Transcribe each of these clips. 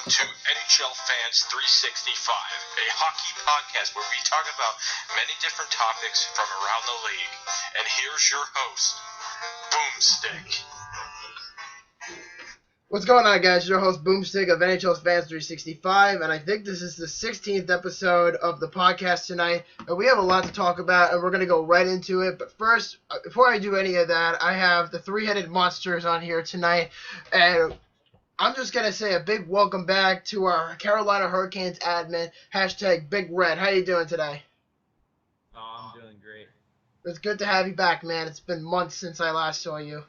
Welcome to NHL Fans 365, a hockey podcast where we talk about many different topics from around the league. And here's your host, Boomstick. What's going on, guys? It's your host, Boomstick of NHL Fans 365, and I think this is the 16th episode of the podcast tonight. And we have a lot to talk about, and we're going to go right into it. But first, before I do any of that, I have the three-headed monsters on here tonight, and I'm just going to say a big welcome back to our Carolina Hurricanes admin, hashtag BigRed. How you doing today? Oh, I'm doing great. It's good to have you back, man. It's been months since I last saw you.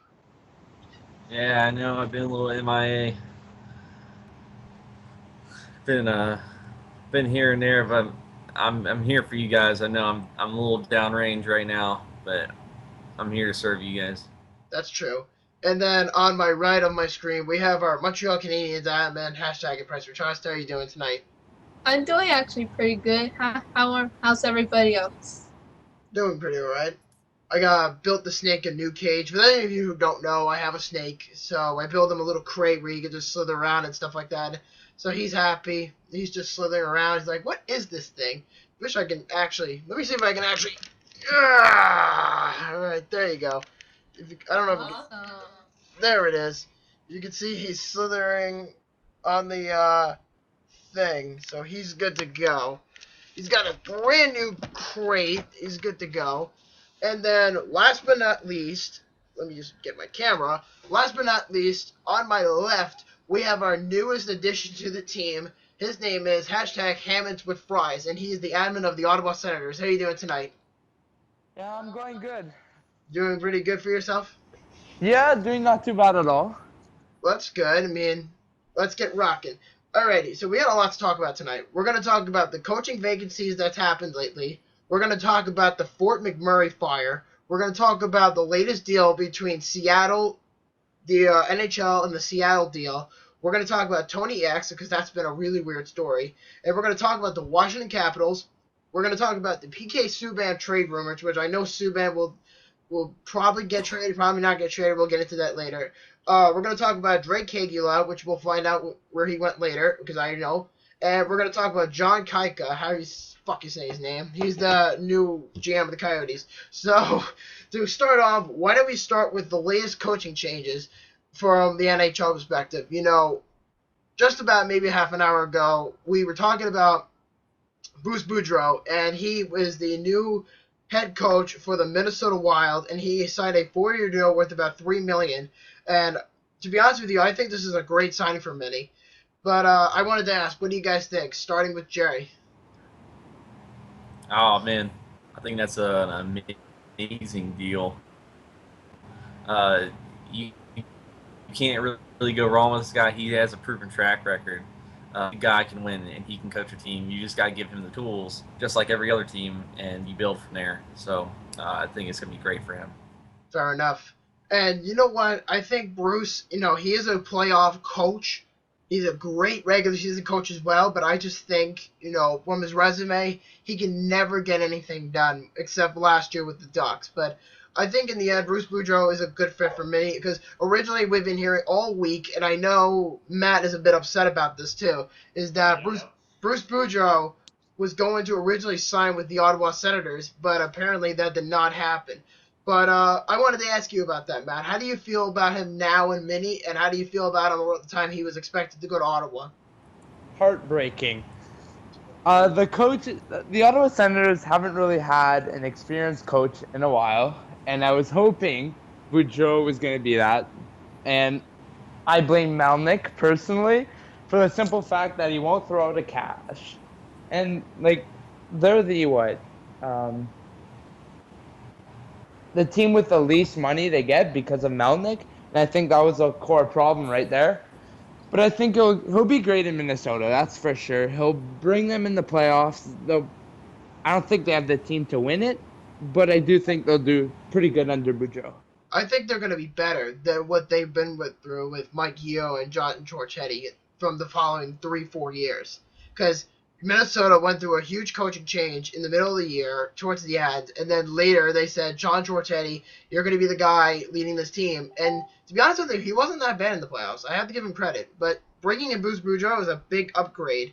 Yeah, I know. I've been a little MIA. Been here and there, but I'm here for you guys. I know I'm a little downrange right now, but I'm here to serve you guys. That's true. And then on my right of my screen, we have our Montreal Canadiens admin, hashtag InPriceWeTrust. How are you doing tonight? I'm doing actually pretty good. How's everybody else? Doing pretty alright. I built the snake a new cage. For any of you who don't know, I have a snake. So I built him a little crate where he can just slither around and stuff like that. So he's happy. He's just slithering around. He's like, what is this thing? Wish I can actually... Let me see if I can actually... Alright, there you go. I don't know if you can... There it is. You can see he's slithering on the thing. So he's good to go. He's got a brand new crate. He's good to go. And then, last but not least, let me just get my camera. Last but not least, on my left, we have our newest addition to the team. His name is hashtag HammondWithFries, and he is the admin of the Ottawa Senators. How are you doing tonight? Yeah, I'm going good. Doing pretty good for yourself? Yeah, doing not too bad at all. Well, that's good. I mean, let's get rocking. Alrighty, so we got a lot to talk about tonight. We're going to talk about the coaching vacancies that's happened lately. We're going to talk about the Fort McMurray fire. We're going to talk about the latest deal between Seattle, the NHL, and the Seattle deal. We're going to talk about Tony X, because that's been a really weird story. And we're going to talk about the Washington Capitals. We're going to talk about the PK Subban trade rumors, which I know Subban will probably get traded, probably not get traded. We'll get into that later. We're going to talk about Drake Cagula, which we'll find out where he went later, because I know. And we're going to talk about John Kaika, how he's... Fuck you say his name. He's the new GM of the Coyotes. So, to start off, why don't we start with the latest coaching changes from the NHL perspective? You know, just about maybe half an hour ago, we were talking about Bruce Boudreau, and he was the new head coach for the Minnesota Wild, and he signed a 4-year deal worth about $3 million. And to be honest with you, I think this is a great signing for many. But I wanted to ask, what do you guys think? Starting with Jerry. Oh man, I think that's an amazing deal. You can't really go wrong with this guy. He has a proven track record. The guy can win and he can coach a team. You just got to give him the tools, just like every other team, and you build from there. So I think it's going to be great for him. Fair enough. And you know what? I think Bruce, he is a playoff coach. He's a great regular season coach as well, but I just think, from his resume, he can never get anything done except last year with the Ducks. But I think in the end, Bruce Boudreau is a good fit for me because originally we've been hearing all week, and I know Matt is a bit upset about this too, is that Bruce Boudreau was going to originally sign with the Ottawa Senators, but apparently that did not happen. But I wanted to ask you about that, Matt. How do you feel about him now in Mini, and how do you feel about him at the time he was expected to go to Ottawa? Heartbreaking. The Ottawa Senators haven't really had an experienced coach in a while, and I was hoping Boudreau was going to be that. And I blame Melnyk personally for the simple fact that he won't throw out a cash. And they're the team with the least money they get because of Melnyk, and I think that was a core problem right there. But I think he'll be great in Minnesota, that's for sure. He'll bring them in the playoffs. I don't think they have the team to win it, but I do think they'll do pretty good under Boudreau. I think they're going to be better than what they've been through with Mike Yeo and John Torchetti from the following 3-4 years. Because Minnesota went through a huge coaching change in the middle of the year towards the end, and then later they said, John Torchetti, you're going to be the guy leading this team. And to be honest with you, he wasn't that bad in the playoffs. I have to give him credit. But bringing in Bruce Boudreau is a big upgrade,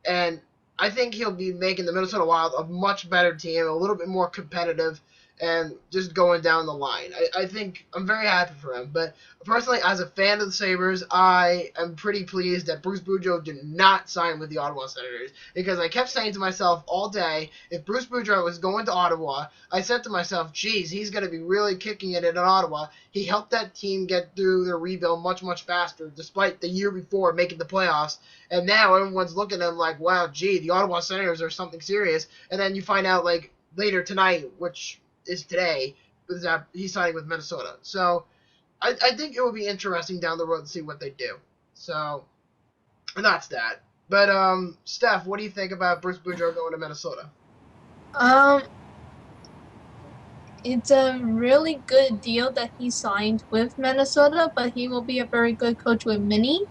and I think he'll be making the Minnesota Wild a much better team, a little bit more competitive, and just going down the line. I think I'm very happy for him. But personally, as a fan of the Sabres, I am pretty pleased that Bruce Boudreau did not sign with the Ottawa Senators, because I kept saying to myself all day, if Bruce Boudreau was going to Ottawa, I said to myself, geez, he's going to be really kicking it in Ottawa. He helped that team get through their rebuild much, much faster, despite the year before making the playoffs. And now everyone's looking at him like, wow, gee, the Ottawa Senators are something serious. And then you find out, like, later tonight, which is today, that he's signing with Minnesota. So I think it will be interesting down the road to see what they do. So, and that's that. But, Steph, what do you think about Bruce Boudreau going to Minnesota? It's a really good deal that he signed with Minnesota, but he will be a very good coach with Minnie.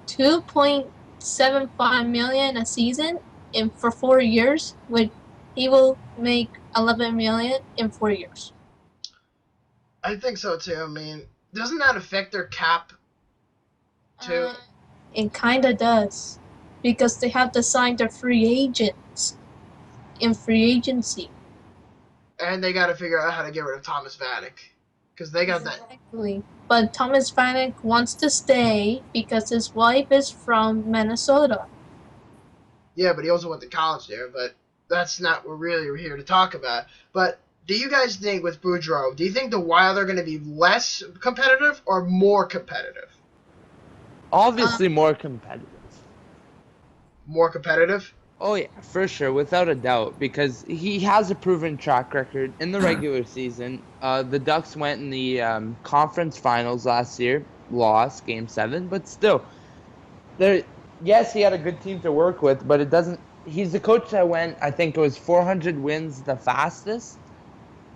$2.75 million a season for 4 years, which he will make $11 million in 4 years. I think so too. I mean, doesn't that affect their cap too? It kind of does, because they have to sign their free agents in free agency. And they got to figure out how to get rid of Thomas Vanek, because they got that. Exactly. But Thomas Vanek wants to stay because his wife is from Minnesota. Yeah, but he also went to college there. But that's not what we're here to talk about. But do you guys think with Boudreau, do you think the Wild are going to be less competitive or more competitive? Obviously, more competitive. More competitive? Oh, yeah, for sure, without a doubt, because he has a proven track record in the regular season. The Ducks went in the conference finals last year, lost Game 7, but still, yes, he had a good team to work with, but it doesn't. He's the coach that went, I think it was 400 wins the fastest,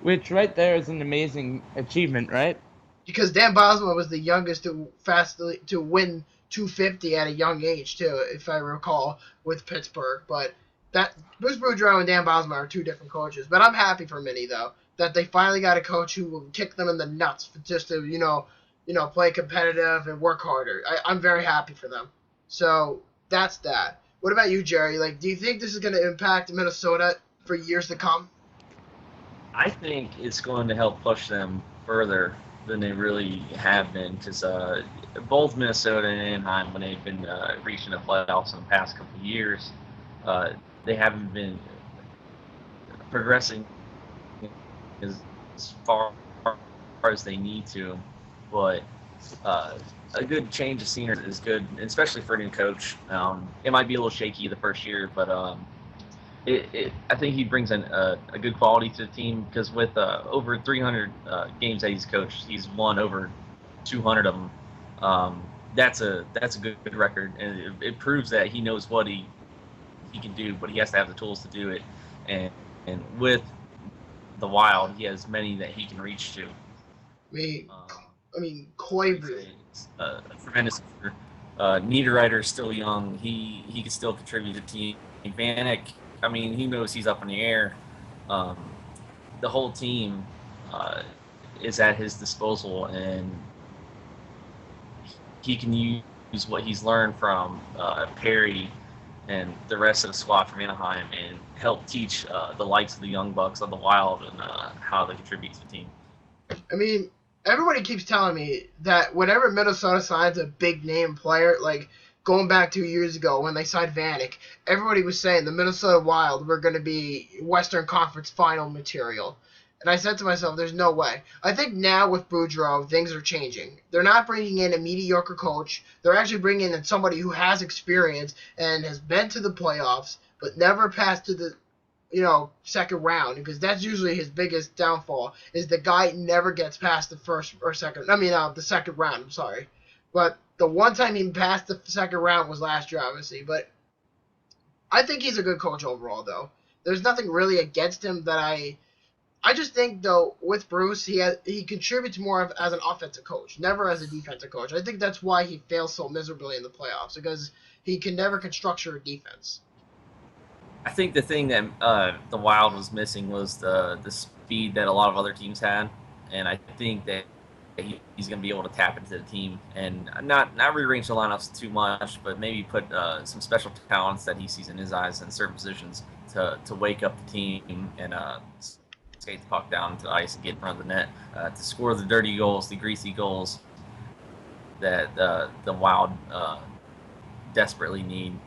which right there is an amazing achievement, right? Because Dan Boswell was the youngest to win 250 at a young age too, if I recall, with Pittsburgh. But that Bruce Boudreau and Dan Boswell are two different coaches. But I'm happy for Minnie though, that they finally got a coach who will kick them in the nuts just to play competitive and work harder. I'm very happy for them. So that's that. What about you, Jerry? Like, do you think this is going to impact Minnesota for years to come? I think it's going to help push them further than they really have been, because both Minnesota and Anaheim, when they've been reaching the playoffs in the past couple of years, they haven't been progressing as far as they need to. But a good change of scenery is good, especially for a new coach. It might be a little shaky the first year, but I think he brings in a good quality to the team, because with over 300 games that he's coached, he's won over 200 of them. That's a good record, and it proves that he knows what he can do, but he has to have the tools to do it. And with the Wild, he has many that he can reach to. I mean, Koivu. Tremendous. Niederreiter's still young. He can still contribute to the team. Vanek, I mean, he knows he's up in the air. The whole team is at his disposal, and he can use what he's learned from Perry and the rest of the squad from Anaheim and help teach the likes of the Young Bucks of the Wild and how they contribute to the team. I mean, everybody keeps telling me that whenever Minnesota signs a big-name player, like going back 2 years ago when they signed Vanek, everybody was saying the Minnesota Wild were going to be Western Conference final material. And I said to myself, there's no way. I think now with Boudreau, things are changing. They're not bringing in a mediocre coach. They're actually bringing in somebody who has experience and has been to the playoffs, but never passed to the second round, because that's usually his biggest downfall, is the guy never gets past the the second round, I'm sorry. But the one time he passed the second round was last year, obviously. But I think he's a good coach overall, though. There's nothing really against him that I just think, though, with Bruce, he contributes more as an offensive coach, never as a defensive coach. I think that's why he fails so miserably in the playoffs, because he can never structure a defense. I think the thing that the Wild was missing was the speed that a lot of other teams had, and I think that he's going to be able to tap into the team and not rearrange the lineups too much, but maybe put some special talents that he sees in his eyes in certain positions to wake up the team and skate the puck down to the ice and get in front of the net to score the dirty goals, the greasy goals that the Wild desperately need.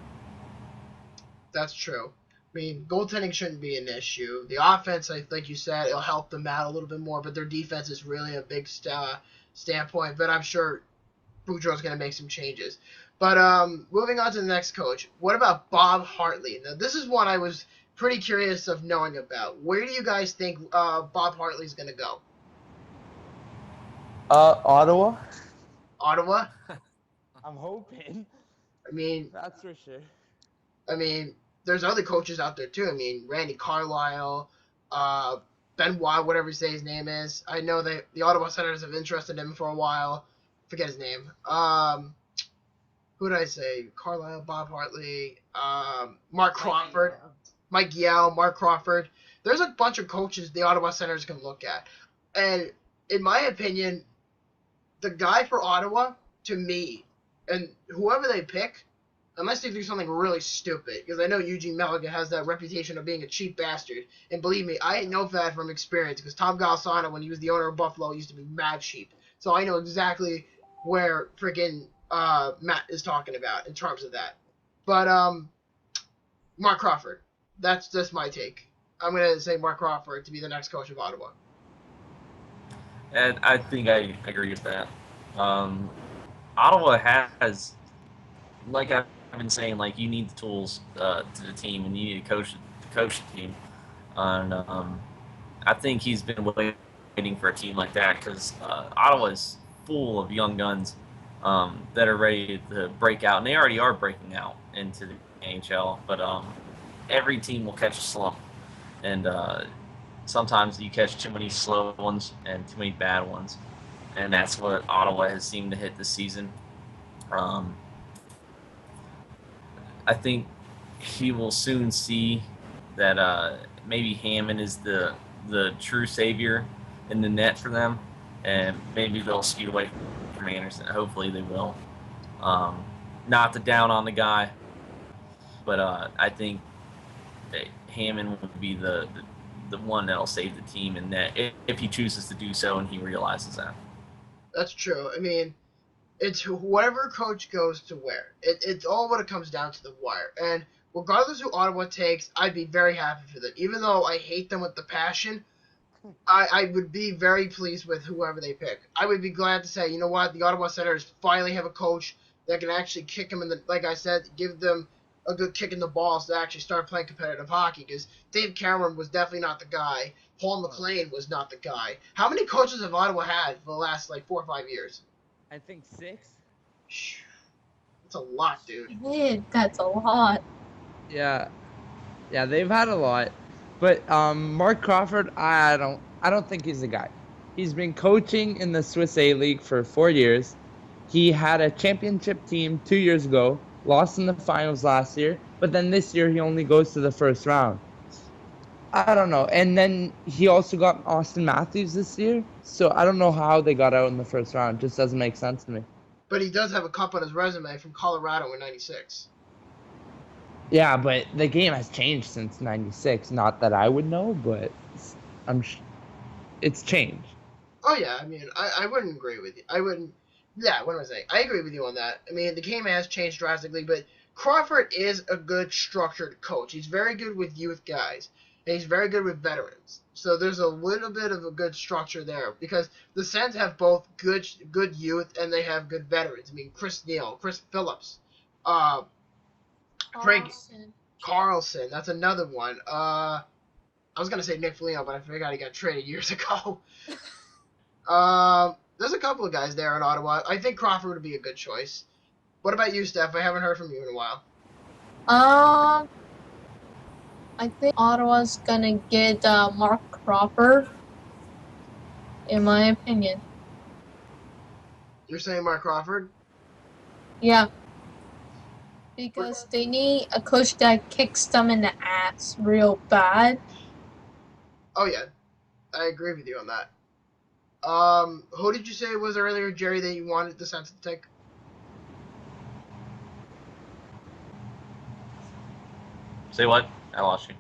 That's true. I mean, goaltending shouldn't be an issue. The offense, like you said, it'll help them out a little bit more, but their defense is really a big standpoint. But I'm sure Boudreaux's going to make some changes. But moving on to the next coach, what about Bob Hartley? Now, this is one I was pretty curious of knowing about. Where do you guys think Bob Hartley's going to go? Ottawa. Ottawa? I'm hoping. I mean, That's for sure. I mean, there's other coaches out there too. I mean, Randy Carlisle, Benoit, whatever you say his name is. I know that the Ottawa Senators have interested in him for a while. Forget his name. Who did I say? Carlisle, Bob Hartley, Mark Crawford, Mike Yeo, Mark Crawford. There's a bunch of coaches the Ottawa Senators can look at. And in my opinion, the guy for Ottawa, to me, and whoever they pick, unless they do something really stupid, because I know Eugene Melligan has that reputation of being a cheap bastard. And believe me, I know that from experience, because Tom Galsano, when he was the owner of Buffalo, used to be mad cheap. So I know exactly where freaking Matt is talking about in terms of that. But Mark Crawford, that's just my take. I'm going to say Mark Crawford to be the next coach of Ottawa. And I think I agree with that. Ottawa has, like I've been saying, like you need the tools to the team, and you need to coach the team. And I think he's been waiting for a team like that because Ottawa is full of young guns that are ready to break out, and they already are breaking out into the NHL. But every team will catch a slump, and sometimes you catch too many slow ones and too many bad ones, and that's what Ottawa has seemed to hit this season. I think he will soon see that maybe Hammond is the true savior in the net for them, and maybe they'll scoot away from Anderson. Hopefully they will. Not to down on the guy, but I think that Hammond will be the one that'll save the team in net if he chooses to do so and he realizes that. That's true. I mean, it's whoever coach goes to where. It's all what it comes down to the wire. And regardless who Ottawa takes, I'd be very happy for them. Even though I hate them with the passion, I would be very pleased with whoever they pick. I would be glad to say, you know what, the Ottawa Senators finally have a coach that can actually kick them in the, like I said, give them a good kick in the balls to actually start playing competitive hockey, because Dave Cameron was definitely not the guy. Paul McLean was not the guy. How many coaches have Ottawa had for the last, 4 or 5 years? I think 6. That's a lot, dude. Yeah, that's a lot. Yeah, they've had a lot, but Mark Crawford, I don't think he's the guy. He's been coaching in the Swiss A League for 4 years. He had a championship team 2 years ago, lost in the finals last year, but then this year he only goes to the first round. I don't know. And then he also got Austin Matthews this year, so I don't know how they got out in the first round. It just doesn't make sense to me. But he does have a cup on his resume from Colorado in '96. Yeah, but the game has changed since '96. Not that I would know, but it's changed. Oh, yeah. I mean, I wouldn't agree with you. Yeah, what am I saying? I agree with you on that. I mean, the game has changed drastically, but Crawford is a good structured coach. He's very good with youth guys, and he's very good with veterans. So there's a little bit of a good structure there, because the Sens have both good youth and they have good veterans. I mean, Chris Neal, Chris Phillips, Craig Carlson. That's another one. I was going to say Nick Foligno, but I forgot he got traded years ago. There's a couple of guys there in Ottawa. I think Crawford would be a good choice. What about you, Steph? I haven't heard from you in a while. I think Ottawa's gonna get Mark Crawford, in my opinion. You're saying Mark Crawford? Yeah. Because they need a coach that kicks them in the ass real bad. Oh, yeah. I agree with you on that. Who did you say it was earlier, Jerry, that you wanted the Sens to take? Say what? I lost you.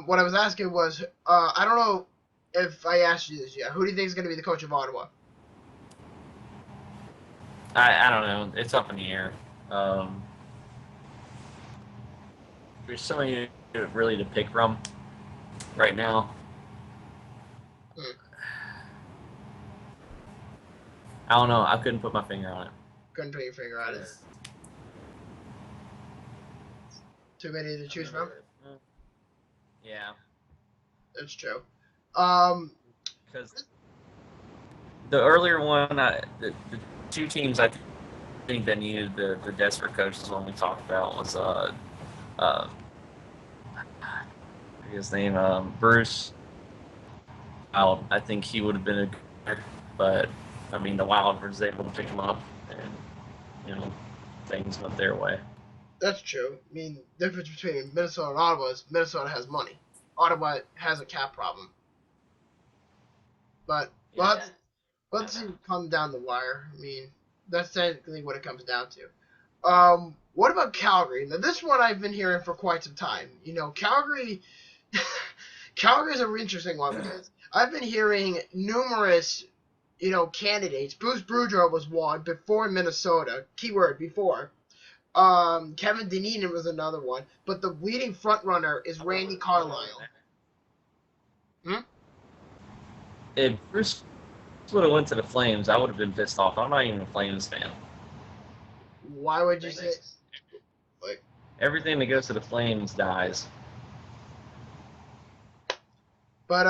What I was asking was, I don't know if I asked you this yet. Who do you think is going to be the coach of Ottawa? I don't know. It's up in the air. There's so many really to pick from right now. I don't know. I couldn't put my finger on it. Couldn't put your finger on it. Too many to choose from? Yeah. That's true. Because the earlier one, the two teams I think that needed the desperate coaches one we talked about was his name Bruce. I think he would have been a good, but I mean the Wild was able to pick him up, and things went their way. That's true. I mean, the difference between Minnesota and Ottawa is Minnesota has money. Ottawa has a cap problem. But let's see come down the wire. I mean, that's technically what it comes down to. What about Calgary? Now, this one I've been hearing for quite some time. Calgary is an interesting one because I've been hearing numerous, candidates. Bruce Boudreau was one before Minnesota. Keyword before. Kevin Dineen was another one, but the leading front runner is Randy Carlyle. If Bruce would have went to the Flames, I would have been pissed off. I'm not even a Flames fan. Why would you say? Everything that goes to the Flames dies. But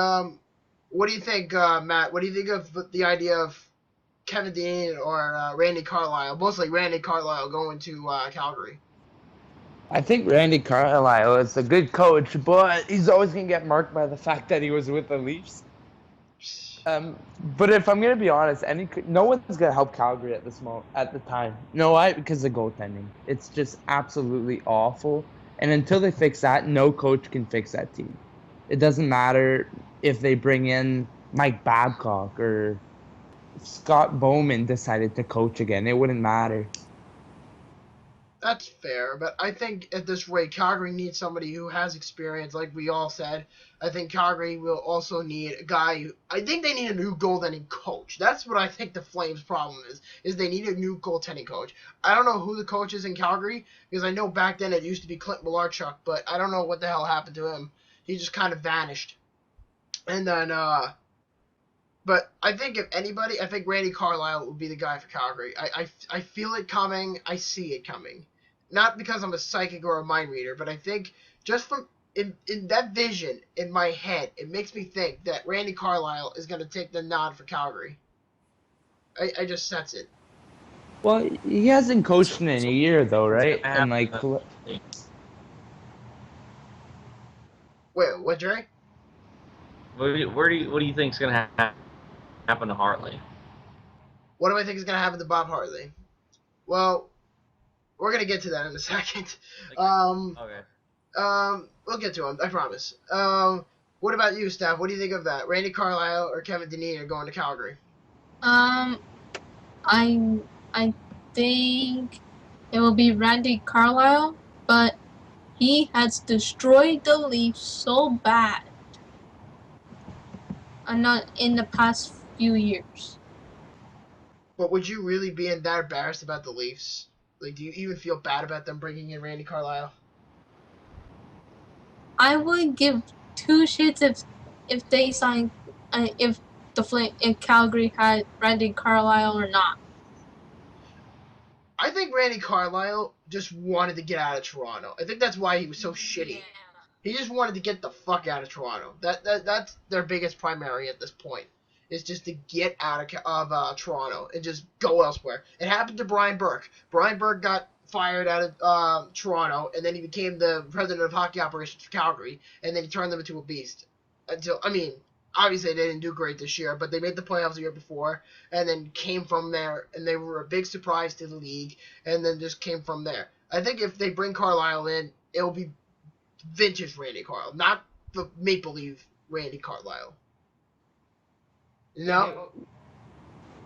what do you think, Matt? What do you think of the idea of Kevin Dineen or Randy Carlyle? Mostly Randy Carlyle going to Calgary. I think Randy Carlyle is a good coach, but he's always going to get marked by the fact that he was with the Leafs. But if I'm going to be honest, no one's going to help Calgary at the time. No, why? Because of goaltending. It's just absolutely awful. And until they fix that, no coach can fix that team. It doesn't matter if they bring in Mike Babcock or Scott Bowman decided to coach again. It wouldn't matter. That's fair, but I think at this rate, Calgary needs somebody who has experience, like we all said. I think Calgary will also need a guy I think they need a new goaltending coach. That's what I think the Flames' problem is they need a new goaltending coach. I don't know who the coach is in Calgary, because I know back then it used to be Clint Malarchuk, but I don't know what the hell happened to him. He just kind of vanished. And then, but I think if anybody, I think Randy Carlyle would be the guy for Calgary. I feel it coming. I see it coming. Not because I'm a psychic or a mind reader, but I think just from in that vision in my head, it makes me think that Randy Carlyle is going to take the nod for Calgary. I just sense it. Well, he hasn't coached in a year, though, right? And Wait, what, Jerry? What do you think is going to happen to Hartley? What do I think is going to happen to Bob Hartley? Well, we're going to get to that in a second. Okay. We'll get to him, I promise. What about you, Steph? What do you think of that? Randy Carlyle or Kevin Dineen are going to Calgary? I think it will be Randy Carlyle, but he has destroyed the Leafs so bad. Not in the past few years. But would you really be that embarrassed about the Leafs? Like, do you even feel bad about them bringing in Randy Carlyle? I would give two shits if they signed, if Calgary had Randy Carlyle or not. I think Randy Carlyle just wanted to get out of Toronto. I think that's why he was so shitty. Yeah. He just wanted to get the fuck out of Toronto. That's their biggest primary at this point. Is just to get out of Toronto and just go elsewhere. It happened to Brian Burke. Brian Burke got fired out of Toronto, and then he became the president of hockey operations for Calgary, and then he turned them into a beast. Obviously they didn't do great this year, but they made the playoffs the year before, and then came from there, and they were a big surprise to the league, and then just came from there. I think if they bring Carlyle in, it'll be vintage Randy Carlyle, not the make-believe Randy Carlyle. No.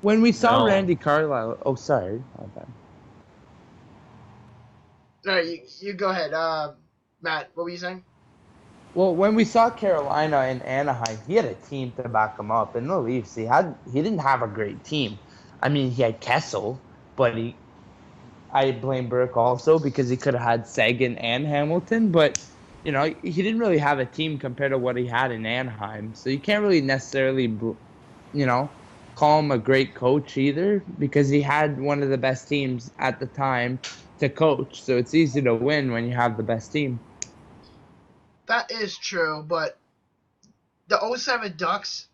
When we saw No. Randy Carlisle, oh sorry, my bad. No, you go ahead. Matt, what were you saying? Well, when we saw Carolina and Anaheim, he had a team to back him up. In the Leafs, he didn't have a great team. I mean, he had Kessel, but I blame Burke also because he could have had Sagan and Hamilton, but he didn't really have a team compared to what he had in Anaheim. So you can't really necessarily, call him a great coach either because he had one of the best teams at the time to coach. So it's easy to win when you have the best team. That is true, but the '07 Ducks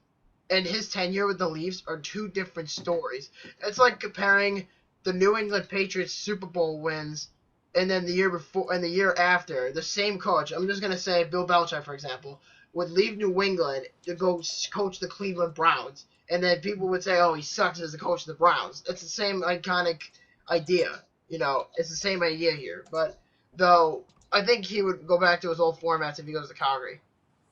and his tenure with the Leafs are two different stories. It's like comparing the New England Patriots Super Bowl wins and then the year before and the year after, the same coach. I'm just gonna say Bill Belichick, for example, would leave New England to go coach the Cleveland Browns, and then people would say, "Oh, he sucks as a coach of the Browns." It's the same iconic idea. It's the same idea here. But though I think he would go back to his old formats if he goes to Calgary.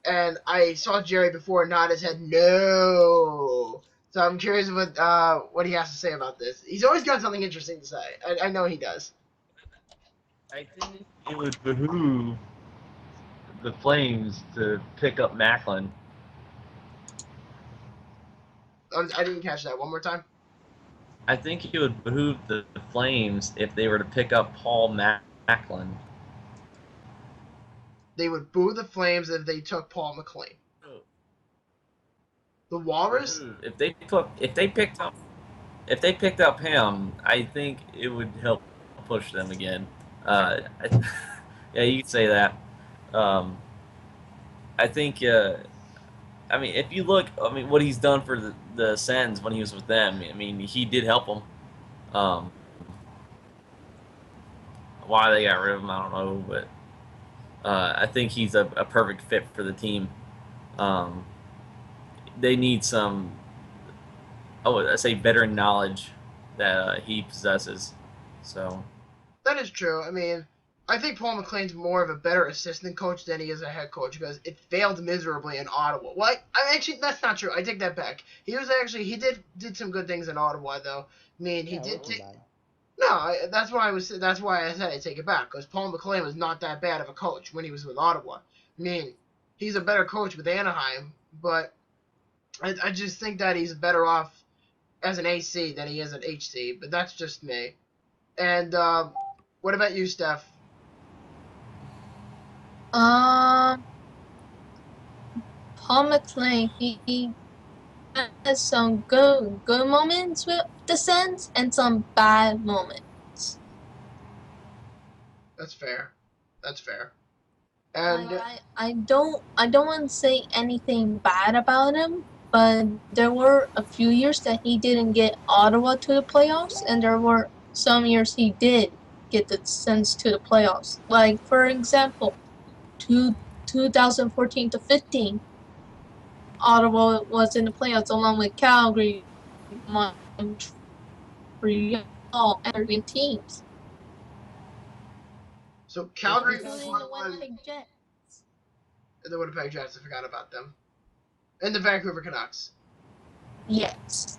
And I saw Jerry before nod his head no. So I'm curious what he has to say about this. He's always got something interesting to say. I know he does. I think it would behoove the Flames to pick up Macklin. I didn't catch that. One more time. I think it would behoove the Flames if they were to pick up Paul Macklin. They would boo the Flames if they took Paul McLean. The Walrus? If they picked up him, I think it would help push them again. Yeah, you could say that. I think. I mean, if you look, what he's done for the Sens when he was with them, he did help them. Why they got rid of him, I don't know, but I think he's a perfect fit for the team. They need some, I say, better knowledge that he possesses. So That is true. I think Paul McLean's more of a better assistant coach than he is a head coach because it failed miserably in Ottawa. Well, actually, that's not true. I take that back. He did some good things in Ottawa, though. He did take. No, that's why I said I take it back because Paul McLean was not that bad of a coach when he was with Ottawa. He's a better coach with Anaheim, but I just think that he's better off as an AC than he is an HC. But that's just me. And what about you, Steph? Paul McLean, he has some good moments with the Sens and some bad moments. That's fair. And I don't want to say anything bad about him, but there were a few years that he didn't get Ottawa to the playoffs, and there were some years he did get the Sens to the playoffs. Like, for example, 2014 to 15, Ottawa was in the playoffs along with Calgary, Montreal, and Irving teams. so Calgary Including the Winnipeg Jets. The Winnipeg Jets, I forgot about them. And the Vancouver Canucks. Yes.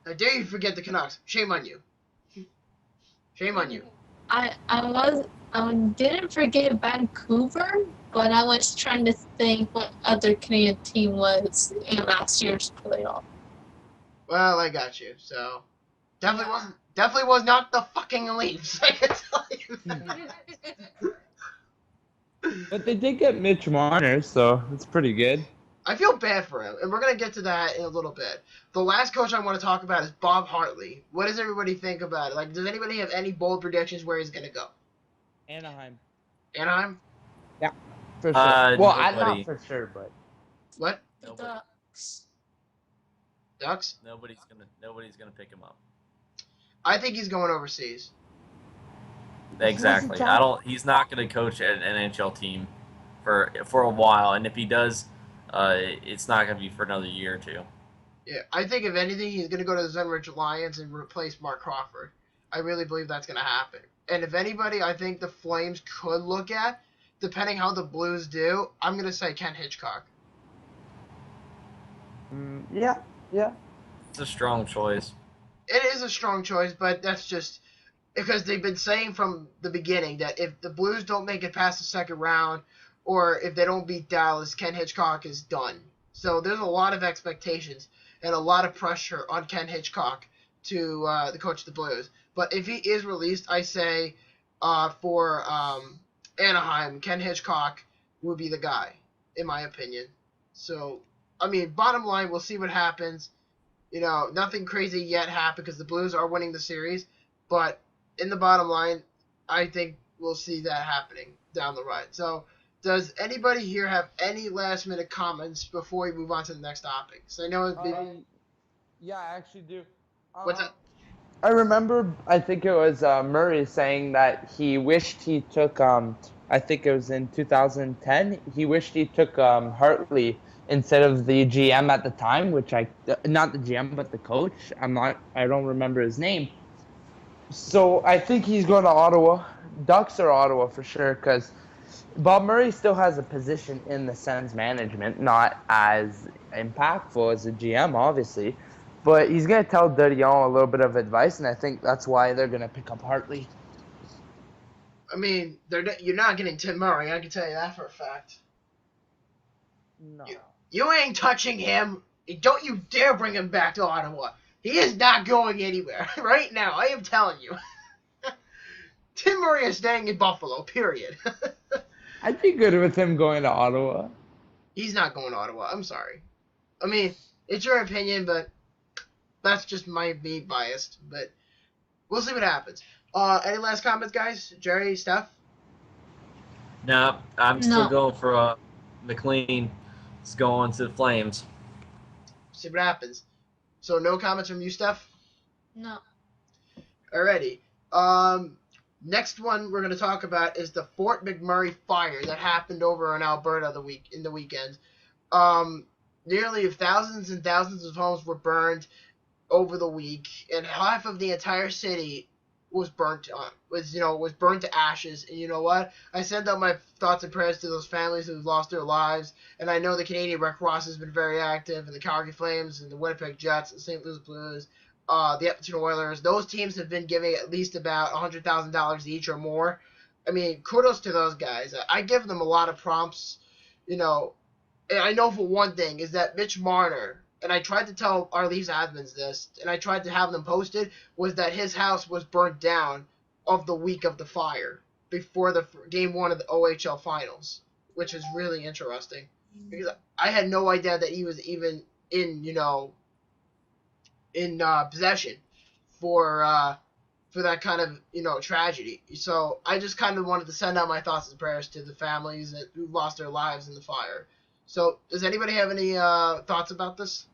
How dare you forget the Canucks? Shame on you. Shame on you. I didn't forget Vancouver, but I was trying to think what other Canadian team was in last year's playoff. Well, I got you. So definitely was not the fucking Leafs. I can tell you that. But they did get Mitch Marner, so it's pretty good. I feel bad for him, and we're gonna get to that in a little bit. The last coach I want to talk about is Bob Hartley. What does everybody think about it? Like, does anybody have any bold predictions where he's gonna go? Anaheim. Anaheim? Yeah, for sure. Well, I'm nobody. not for sure, but What? The Nobody. Ducks. Ducks? Nobody's gonna pick him up. I think he's going overseas. Exactly. He's not gonna coach an NHL team for a while, and if he does, it's not gonna be for another year or two. Yeah, I think if anything, he's gonna go to the Zenrich Lions and replace Mark Crawford. I really believe that's gonna happen. And if anybody, I think the Flames could look at, depending how the Blues do, I'm gonna say Ken Hitchcock. Yeah. It's a strong choice. It is a strong choice, but that's just because they've been saying from the beginning that if the Blues don't make it past the second round, or if they don't beat Dallas, Ken Hitchcock is done. So there's a lot of expectations and a lot of pressure on Ken Hitchcock to the coach of the Blues. But if he is released, I say for Anaheim, Ken Hitchcock would be the guy, in my opinion. So, I mean, bottom line, we'll see what happens. You know, nothing crazy yet happened because the Blues are winning the series. But in the bottom line, I think we'll see that happening down the road. So, does anybody here have any last-minute comments before we move on to the next topic? So I know Yeah, I actually do. What's up? I remember, I think it was Murray saying that he wished he took, I think it was in 2010, he wished he took Hartley instead of the GM at the time, not the GM, but the coach. I don't remember his name. So I think he's going to Ottawa, Ducks or Ottawa for sure, because Bob Murray still has a position in the Sens management, not as impactful as a GM, obviously. But he's going to tell Dorion a little bit of advice, and I think that's why they're going to pick up Hartley. I mean, you're not getting Tim Murray. I can tell you that for a fact. No. You ain't touching him. Don't you dare bring him back to Ottawa. He is not going anywhere right now. I am telling you. Tim Murray is staying in Buffalo, period. I'd be good with him going to Ottawa. He's not going to Ottawa. I'm sorry. I mean, it's your opinion, but that's just me biased. But we'll see what happens. Any last comments, guys? Jerry, Steph? No, I'm still going for McLean. It's going to the Flames. See what happens. So no comments from you, Steph? No. Alrighty. Next one we're going to talk about is the Fort McMurray fire that happened over in Alberta in the weekend. Nearly thousands and thousands of homes were burned over the week, and half of the entire city was burnt to ashes. And you know what? I send out my thoughts and prayers to those families who've lost their lives. And I know the Canadian Red Cross has been very active, and the Calgary Flames, and the Winnipeg Jets, and St. Louis Blues, the Edmonton Oilers. Those teams have been giving at least about $100,000 each or more. I mean, kudos to those guys. I give them a lot of prompts. You know, and I know for one thing is that Mitch Marner, and I tried to tell our Leafs admins this, and I tried to have them posted, was that his house was burnt down of the week of the fire before the game 1 of the OHL finals, which is really interesting because I had no idea that he was even in possession for that kind of tragedy. So I just kind of wanted to send out my thoughts and prayers to the families who lost their lives in the fire. So does anybody have any thoughts about this?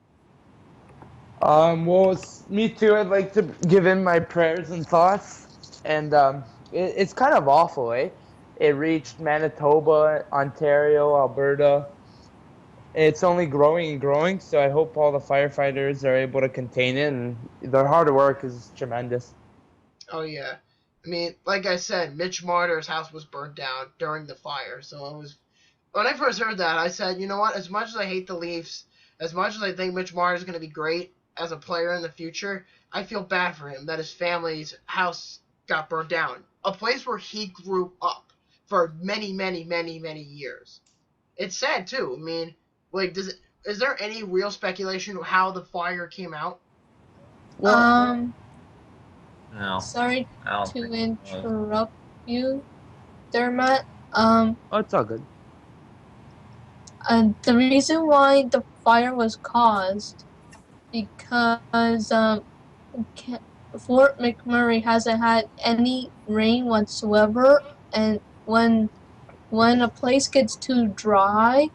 Well, me too. I'd like to give in my prayers and thoughts. And it's kind of awful, eh? It reached Manitoba, Ontario, Alberta. It's only growing and growing, so I hope all the firefighters are able to contain it, and their hard work is tremendous. Oh, yeah. I mean, like I said, Mitch Marner's house was burnt down during the fire. So when I first heard that, I said, you know what? As much as I hate the Leafs, as much as I think Mitch Marner is going to be great as a player in the future, I feel bad for him that his family's house got burnt down. A place where he grew up for many, many, many, many years. It's sad, too. I mean, like, is there any real speculation of how the fire came out? No. Sorry I don't to think so. interrupt you there, Matt. Oh, it's all good. The reason why the fire was caused because Fort McMurray hasn't had any rain whatsoever, and when a place gets too dry,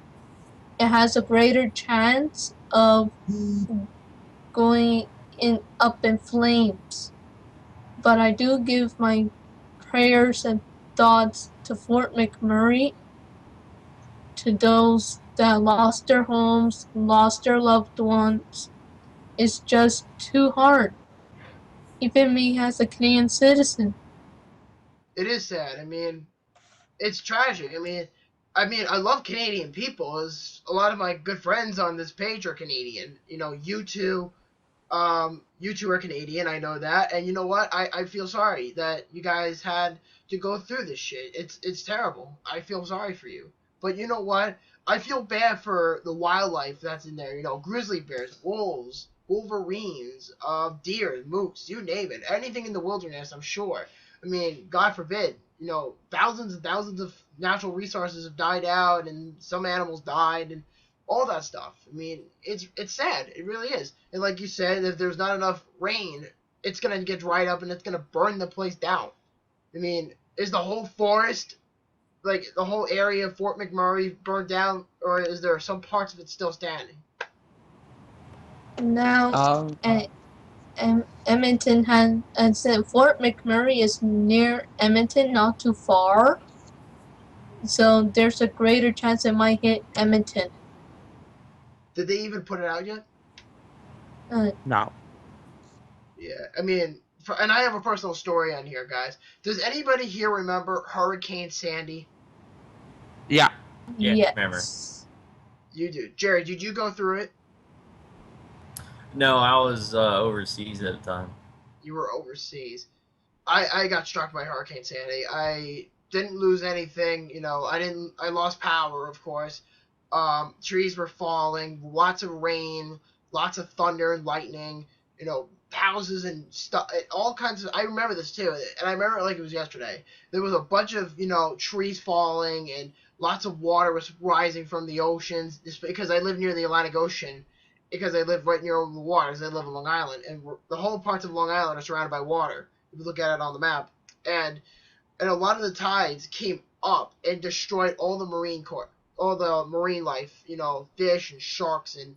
it has a greater chance of going up in flames. But I do give my prayers and thoughts to Fort McMurray, to those that lost their homes, lost their loved ones. It's just too hard. Even me as a Canadian citizen. It is sad. I mean, it's tragic. I mean, I mean, I love Canadian people. As a lot of my good friends on this page are Canadian. You know, you two are Canadian. I know that, and you know what? I feel sorry that you guys had to go through this shit. It's terrible. I feel sorry for you. But you know what? I feel bad for the wildlife that's in there. You know, grizzly bears, wolves, wolverines, deer, moose, you name it. Anything in the wilderness, I'm sure. I mean, God forbid, you know, thousands and thousands of natural resources have died out, and some animals died, and all that stuff. I mean, it's sad. It really is. And like you said, if there's not enough rain, it's gonna get dried up, and it's gonna burn the place down. I mean, is the whole forest, like the whole area of Fort McMurray, burned down, or is there some parts of it still standing? Now, Edmonton and Fort McMurray is near Edmonton, not too far. So there's a greater chance it might hit Edmonton. Did they even put it out yet? No. Yeah, I mean, and I have a personal story on here, guys. Does anybody here remember Hurricane Sandy? Yeah. Yeah, Yes. remember. You do. Jerry, did you go through it? No, I was overseas at the time. You were overseas. I got struck by Hurricane Sandy. I didn't lose anything, you know. I lost power, of course. Trees were falling, lots of rain, lots of thunder and lightning, you know, houses and stuff, all kinds of. I remember this too, and I remember it like it was yesterday. There was a bunch of, you know, trees falling, and lots of water was rising from the oceans. Just because I live near the Atlantic Ocean, because I live right near the waters. I live on Long Island, and the whole parts of Long Island are surrounded by water. If you look at it on the map, and a lot of the tides came up and destroyed all the marine life, you know, fish and sharks and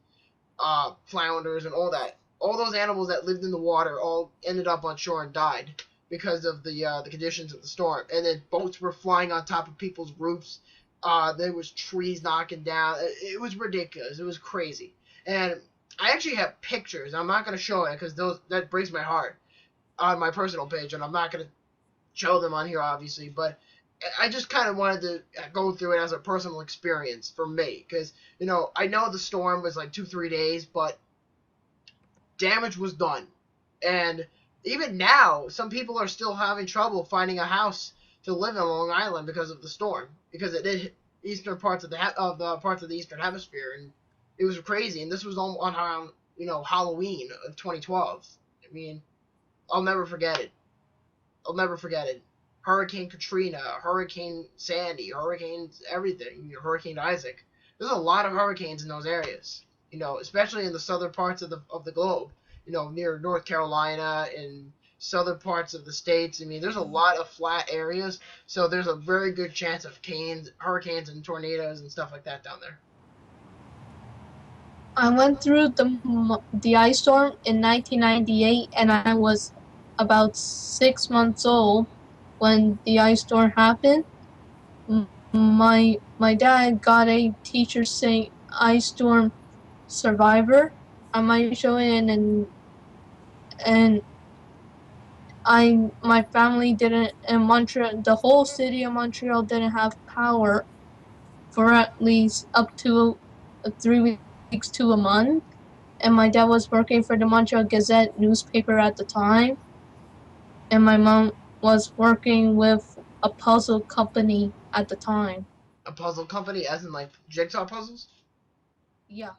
flounders and all that. All those animals that lived in the water all ended up on shore and died because of the conditions of the storm. And then boats were flying on top of people's roofs. There was trees knocking down. It was ridiculous. It was crazy. And I actually have pictures. I'm not going to show it because that breaks my heart on my personal page, and I'm not going to show them on here, obviously. But I just kind of wanted to go through it as a personal experience for me because, you know, I know the storm was like 2-3 days, but damage was done. And even now, some people are still having trouble finding a house to live in Long Island because of the storm, because it did hit eastern parts of the eastern hemisphere, and it was crazy. And this was on you know, Halloween of 2012. I mean, I'll never forget it. I'll never forget it. Hurricane Katrina, Hurricane Sandy, hurricanes, everything. You know, Hurricane Isaac. There's a lot of hurricanes in those areas. You know, especially in the southern parts of the globe. You know, near North Carolina and southern parts of the states. I mean, there's a lot of flat areas, so there's a very good chance of hurricanes and tornadoes and stuff like that down there. I went through the ice storm in 1998, and I was about 6 months old when the ice storm happened. My dad got a Teacher Saying Ice Storm Survivor. I might show it, and my family didn't, in Montreal, the whole city of Montreal didn't have power for at least up to 3 weeks to a month. And my dad was working for the Montreal Gazette newspaper at the time, and my mom was working with a puzzle company at the time. A puzzle company, as in like jigsaw puzzles? Yeah.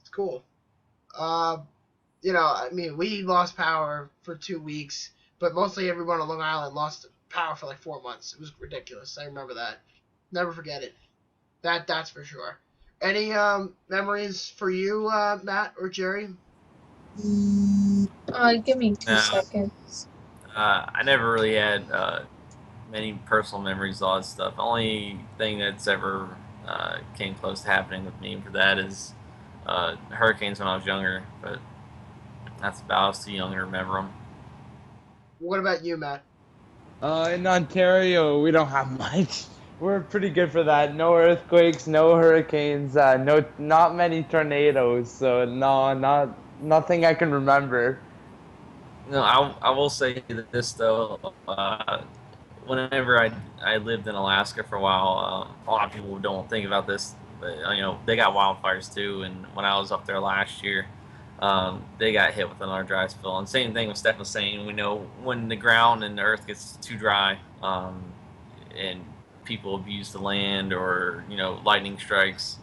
It's cool. You know, I mean, we lost power for 2 weeks, but mostly everyone on Long Island lost power for like 4 months. It was ridiculous. I remember that. Never forget it. That's for sure. Any memories for you, Matt or Jerry? Give me 2 No. seconds. I never really had many personal memories of all that stuff. The only thing that's ever came close to happening with me for that is hurricanes when I was younger, but that's about. I was too young to remember them. What about you, Matt? In Ontario, we don't have much. We're pretty good for that. No earthquakes, no hurricanes, not many tornadoes. So no, nothing I can remember. No, I will say this though. whenever I lived in Alaska for a while, a lot of people don't think about this, but they got wildfires too. And when I was up there last year, they got hit with another dry spell. And same thing with Steph was saying. We know when the ground and the earth gets too dry, and people abuse the land, or lightning strikes,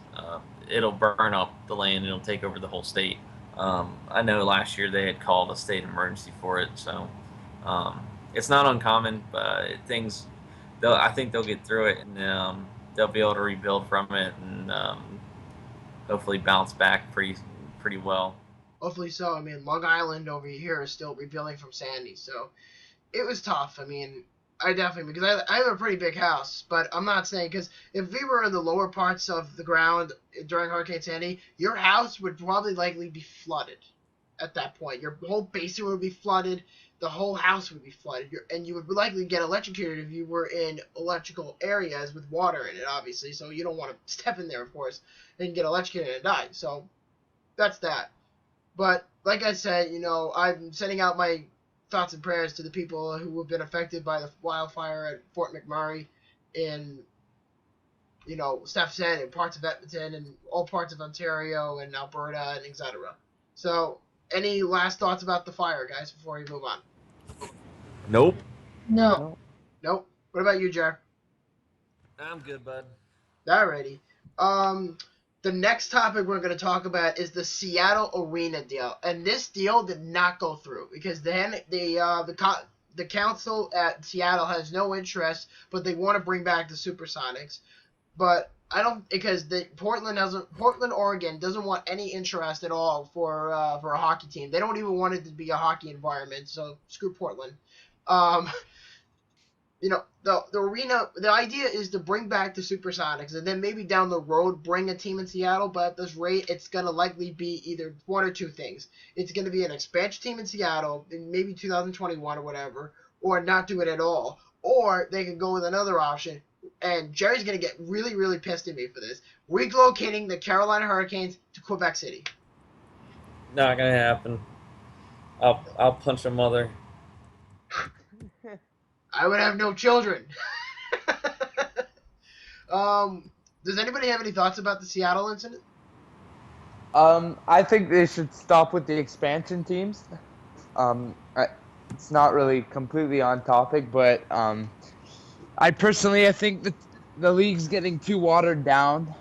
it'll burn up the land and it'll take over the whole state. I know last year they had called a state emergency for it, so it's not uncommon. But I think they'll get through it, and they'll be able to rebuild from it, and hopefully bounce back pretty well. Hopefully so. I mean, Long Island over here is still rebuilding from Sandy, so it was tough. I mean, I definitely, because I have a pretty big house, but I'm not saying, because if we were in the lower parts of the ground during Hurricane Sandy, your house would probably likely be flooded at that point. Your whole basement would be flooded, the whole house would be flooded, and you would likely get electrocuted if you were in electrical areas with water in it, obviously, so you don't want to step in there, of course, and get electrocuted and die. So that's that. But like I said, I'm sending out my thoughts and prayers to the people who have been affected by the wildfire at Fort McMurray in, Steph said, in parts of Edmonton and all parts of Ontario and Alberta and etc. So, any last thoughts about the fire, guys, before we move on? Nope. No. Nope. What about you, Jer? I'm good, bud. Alrighty. The next topic we're going to talk about is the Seattle Arena deal, and this deal did not go through because then the council at Seattle has no interest, but they want to bring back the Supersonics. But I don't, because Portland, Oregon doesn't want any interest at all for a hockey team. They don't even want it to be a hockey environment, so screw Portland. The arena, the idea is to bring back the Supersonics, and then maybe down the road bring a team in Seattle, but at this rate, it's going to likely be either one or two things. It's going to be an expansion team in Seattle in maybe 2021 or whatever, or not do it at all. Or they can go with another option, and Jerry's going to get really, really pissed at me for this, relocating the Carolina Hurricanes to Quebec City. Not going to happen. I'll punch a mother. I would have no children. Does anybody have any thoughts about the Seattle incident? I think they should stop with the expansion teams. It's not really completely on topic, but I think that the league's getting too watered down.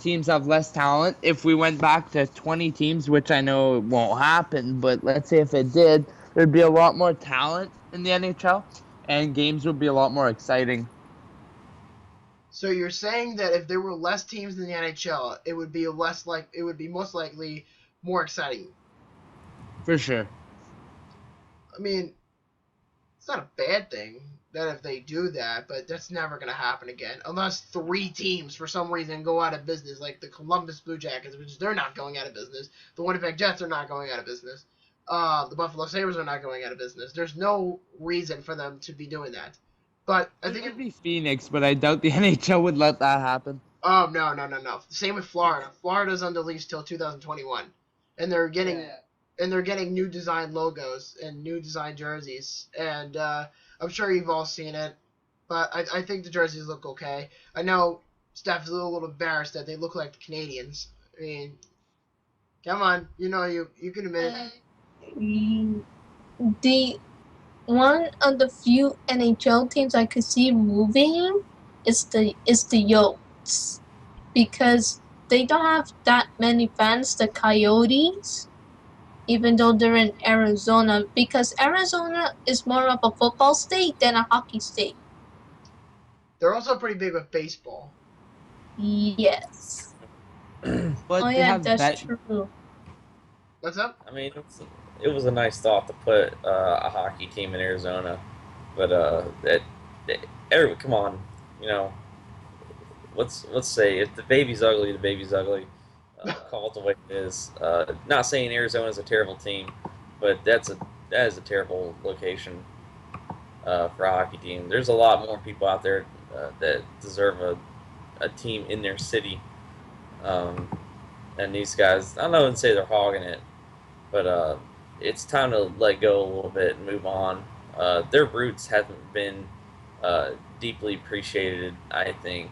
Teams have less talent. If we went back to 20 teams, which I know it won't happen, but let's say if it did, there'd be a lot more talent in the NHL, and games would be a lot more exciting. So you're saying that if there were less teams in the NHL, it would be most likely more exciting. For sure. I mean, it's not a bad thing that if they do that, but that's never going to happen again unless 3 teams for some reason go out of business, like the Columbus Blue Jackets, which they're not going out of business. The Winnipeg Jets are not going out of business. The Buffalo Sabres are not going out of business. There's no reason for them to be doing that. But I think it'd be Phoenix, but I doubt the NHL would let that happen. Oh, no. Same with Florida. Florida's under lease till 2021. And they're getting new design logos and new design jerseys. And I'm sure you've all seen it. But I think the jerseys look okay. I know Steph's a little embarrassed that they look like the Canadians. I mean, come on. You can admit it. The one of the few NHL teams I could see moving is the Yotes, because they don't have that many fans, the Coyotes, even though they're in Arizona, because Arizona is more of a football state than a hockey state. They're also pretty big with baseball. Yes. But oh yeah, that's true. What's up? I mean, it was a nice thought to put a hockey team in Arizona, but come on, let's say if the baby's ugly, the baby's ugly. Call it the way it is. Not saying Arizona's a terrible team, but that is a terrible location for a hockey team. There's a lot more people out there that deserve a team in their city, and these guys, I don't say they're hogging it, but it's time to let go a little bit and move on. Their roots haven't been deeply appreciated, I think,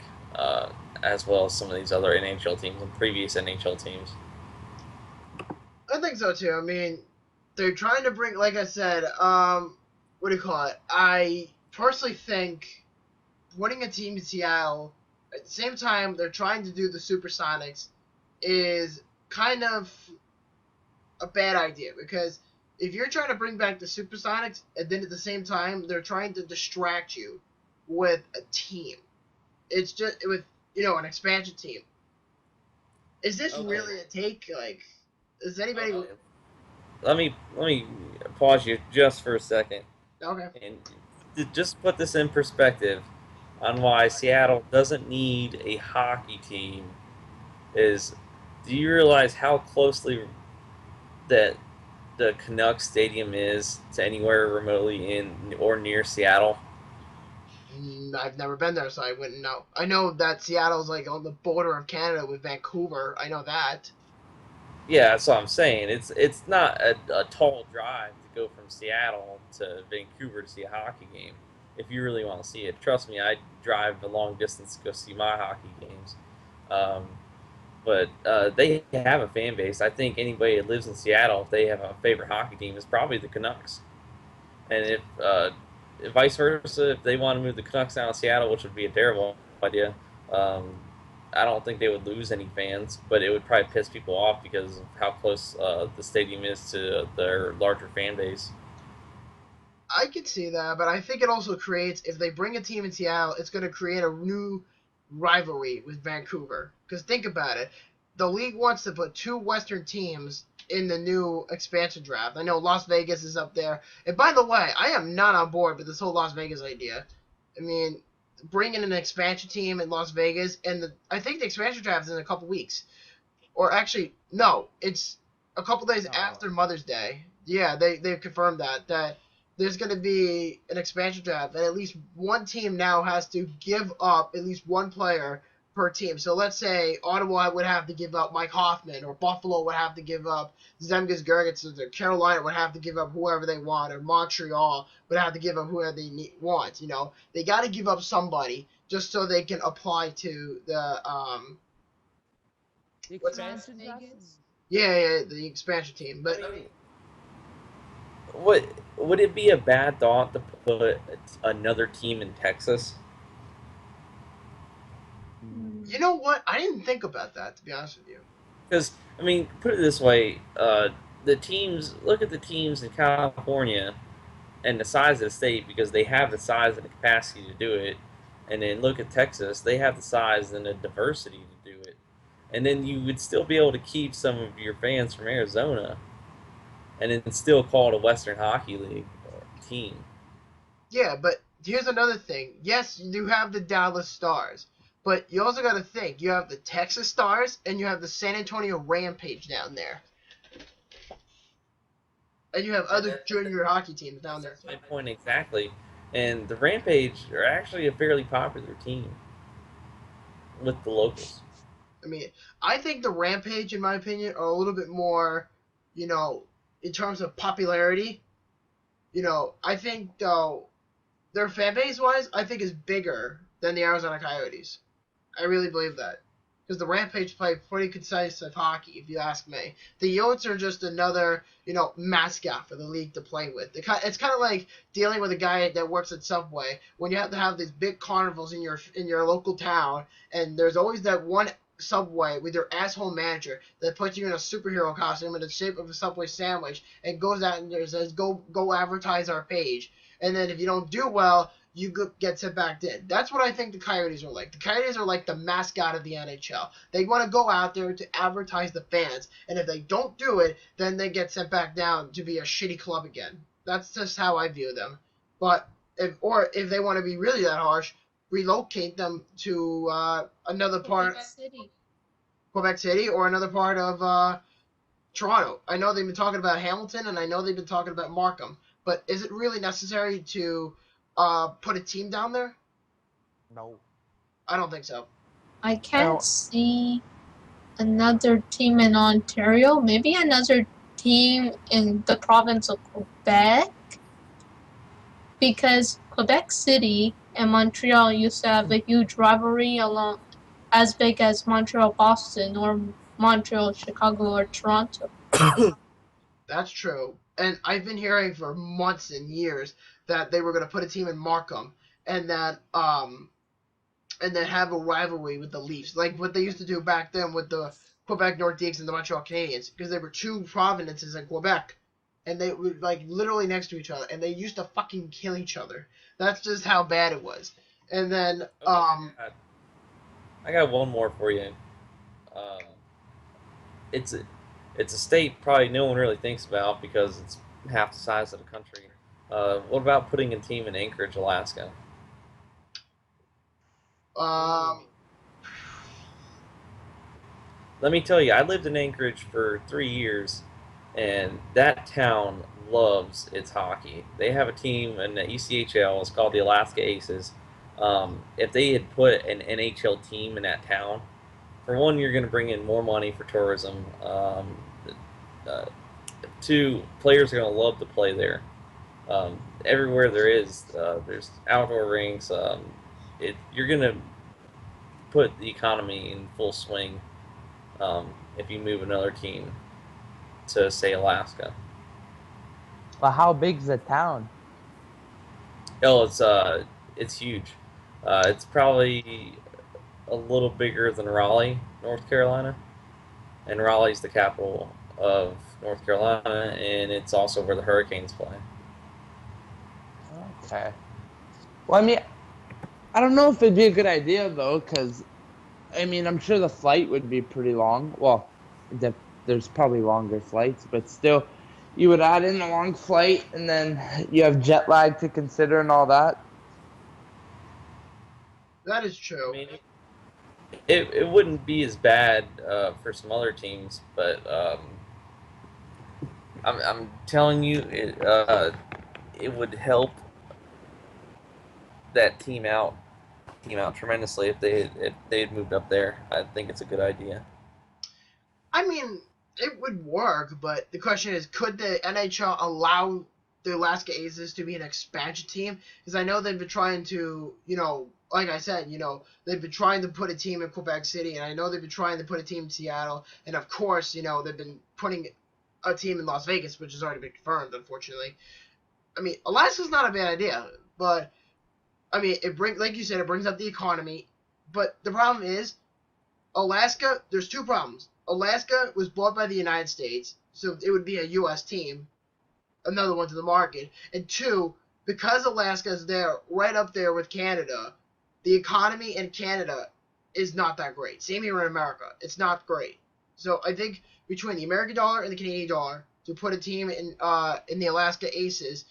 as well as some of these other NHL teams and previous NHL teams. I think so too. I mean, they're trying to bring, like I said, what do you call it? I personally think putting a team in Seattle at the same time they're trying to do the Supersonics is kind of a bad idea because if you're trying to bring back the Supersonics and then at the same time they're trying to distract you with a team, it's just with an expansion team. Is this really a take? Like, is anybody? Okay. Let me pause you just for a second. Okay. And to just put this in perspective on why Seattle doesn't need a hockey team is, do you realize how closely that the Canucks Stadium is to anywhere remotely in or near Seattle? I've never been there, so I wouldn't know. I know that Seattle's like on the border of Canada with Vancouver. I know that. Yeah, that's what I'm saying. It's not a tall drive to go from Seattle to Vancouver to see a hockey game. If you really want to see it, trust me, I drive a long distance to go see my hockey games. But they have a fan base. I think anybody that lives in Seattle, if they have a favorite hockey team, is probably the Canucks. And if vice versa, if they want to move the Canucks out of Seattle, which would be a terrible idea, I don't think they would lose any fans, but it would probably piss people off because of how close the stadium is to their larger fan base. I could see that, but I think it also creates, if they bring a team in Seattle, it's going to create a new rivalry with Vancouver. Because think about it. The league wants to put two Western teams in the new expansion draft. I know Las Vegas is up there. And by the way, I am not on board with this whole Las Vegas idea. I mean, bringing an expansion team in Las Vegas, and I think the expansion draft is in a couple weeks. Or actually, no, it's a couple days after Mother's Day. Yeah, they've confirmed that there's going to be an expansion draft, and at least one team now has to give up at least one player per team. So let's say Ottawa would have to give up Mike Hoffman, or Buffalo would have to give up Zemgus Girgensons, or Carolina would have to give up whoever they want, or Montreal would have to give up whoever they want. They got to give up somebody just so they can apply to the expansion draft? Yeah, the expansion team. But would it be a bad thought to put another team in Texas? You know what? I didn't think about that, to be honest with you. Because, I mean, put it this way, look at the teams in California and the size of the state, because they have the size and the capacity to do it. And then look at Texas, they have the size and the diversity to do it. And then you would still be able to keep some of your fans from Arizona and then still call it a Western Hockey League team. Yeah, but here's another thing. Yes, you have the Dallas Stars, but you also got to think, you have the Texas Stars and you have the San Antonio Rampage down there. And you have other junior hockey teams down there. That's my point exactly. And the Rampage are actually a fairly popular team with the locals. I mean, I think the Rampage, in my opinion, are a little bit more, in terms of popularity. I think, though, their fan base-wise, I think is bigger than the Arizona Coyotes. I really believe that. Because the Rampage play pretty concise hockey, if you ask me. The Yotes are just another, mascot for the league to play with. It's kind of like dealing with a guy that works at Subway, when you have to have these big carnivals in your local town, and there's always that one Subway with your asshole manager that puts you in a superhero costume in the shape of a Subway sandwich and goes out and says, go advertise our page. And then if you don't do well, you get sent back in. That's what I think the Coyotes are like. The Coyotes are like the mascot of the NHL. They want to go out there to advertise the fans, and if they don't do it, then they get sent back down to be a shitty club again. That's just how I view them. But if they want to be really that harsh, relocate them to another part, Quebec City, or another part of Toronto. I know they've been talking about Hamilton, and I know they've been talking about Markham. But is it really necessary to put a team down there? No. I don't think so. I can't see another team in Ontario. Maybe another team in the province of Quebec. Because Quebec City and Montreal used to have a huge rivalry along as big as Montreal-Boston or Montreal-Chicago or Toronto. That's true. And I've been hearing for months and years that they were going to put a team in Markham and then have a rivalry with the Leafs, like what they used to do back then with the Quebec Nordiques and the Montreal Canadiens, because they were two provinces in Quebec, and they were like literally next to each other, and they used to fucking kill each other. That's just how bad it was. And then I got one more for you. It's a state probably no one really thinks about because it's half the size of the country. What about putting a team in Anchorage, Alaska? Let me tell you, I lived in Anchorage for 3 years, and that town loves its hockey. They have a team in the ECHL. It's called the Alaska Aces. If they had put an NHL team in that town, for one, you're going to bring in more money for tourism. Two, players are going to love to play there. Everywhere there's outdoor rinks. You're going to put the economy in full swing if you move another team to, say, Alaska. But how big's the town? Oh, it's huge. It's probably a little bigger than Raleigh, North Carolina, and Raleigh's the capital of North Carolina, and it's also where the Hurricanes play. Okay. Well, I mean, I don't know if it'd be a good idea though, because I mean, I'm sure the flight would be pretty long. Well, there's probably longer flights, but still, you would add in a long flight, and then you have jet lag to consider and all that. that is true. I mean, it wouldn't be as bad for some other teams, but I'm telling you, it would help that team out tremendously if they had moved up there. I think it's a good idea. I mean, it would work, but the question is, could the NHL allow the Alaska Aces to be an expansion team? Because I know they've been trying to, like I said, they've been trying to put a team in Quebec City, and I know they've been trying to put a team in Seattle, and of course, they've been putting a team in Las Vegas, which has already been confirmed, unfortunately. I mean, Alaska's not a bad idea, but I mean, like you said, it brings up the economy, but the problem is, Alaska, there's two problems. Alaska was bought by the United States, so it would be a U.S. team, another one to the market. And two, because Alaska is there, right up there with Canada, the economy in Canada is not that great. Same here in America. It's not great. So I think between the American dollar and the Canadian dollar, to put a team in the Alaska Aces,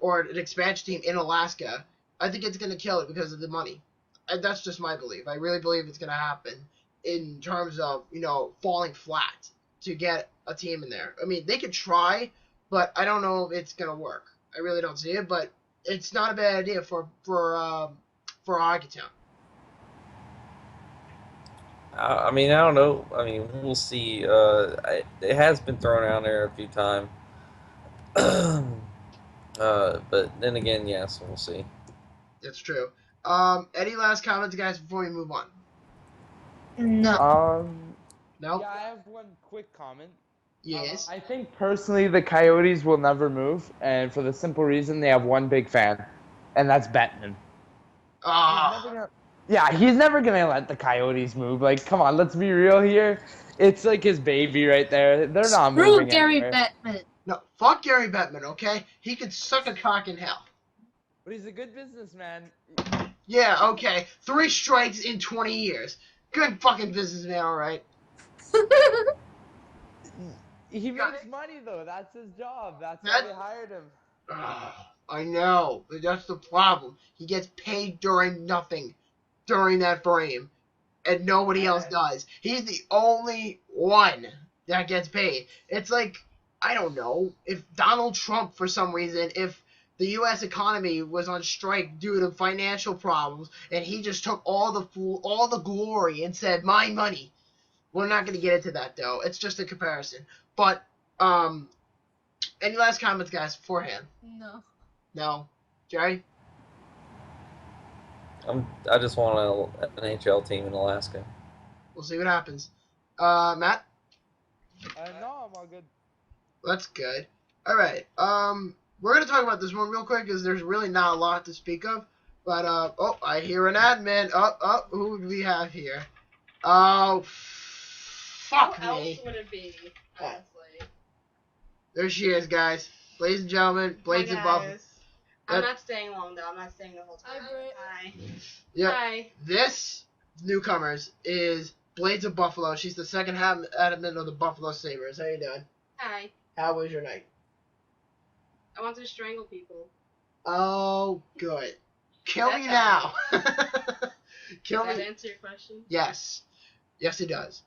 or an expansion team in Alaska, I think it's going to kill it because of the money. And that's just my belief. I really believe it's going to happen in terms of, falling flat to get a team in there. I mean, they could try, but I don't know if it's going to work. I really don't see it, but it's not a bad idea for a hockey town. I mean, I don't know. I mean, we'll see. It has been thrown out there a few times. But then again, yes, we'll see. That's true. Any last comments, guys, before we move on? No. No? Yeah, I have one quick comment. Yes. I think personally the Coyotes will never move, and for the simple reason they have one big fan, and that's Bettman. He's never gonna let the Coyotes move. Like, come on, let's be real here. It's like his baby right there. They're not Screw moving Gary anywhere. Bettman. No, fuck Gary Bettman, okay? He could suck a cock in hell. But he's a good businessman. Yeah, okay. 3 strikes in 20 years. Good fucking businessman, alright. He makes money, though. That's his job. That's why they hired him. I know, but that's the problem. He gets paid during nothing during that frame, and nobody else does. He's the only one that gets paid. It's like, I don't know, if Donald Trump, for some reason, if the U.S. economy was on strike due to financial problems, and he just took all the glory and said, my money. We're not going to get into that, though. It's just a comparison. But, any last comments, guys, beforehand? No. No. Jerry? I just want an NHL team in Alaska. We'll see what happens. Matt? No, I'm all good. That's good. All right. We're gonna talk about this one real quick because there's really not a lot to speak of. But oh, I hear an admin. Who do we have here? Oh, fuck Who me. else would it be? Honestly. There she is, guys. Ladies and gentlemen, Blades of Buffalo. I'm not staying long though. I'm not staying the whole time. Hi, Hi. Yep. Hi. This newcomers is Blades of Buffalo. She's the second admin of the Buffalo Sabres. How you doing? Hi. How was your night? I want to strangle people. Oh, good. Kill me That's now. Kill Does me. that answer your question? Yes. Yes, it does.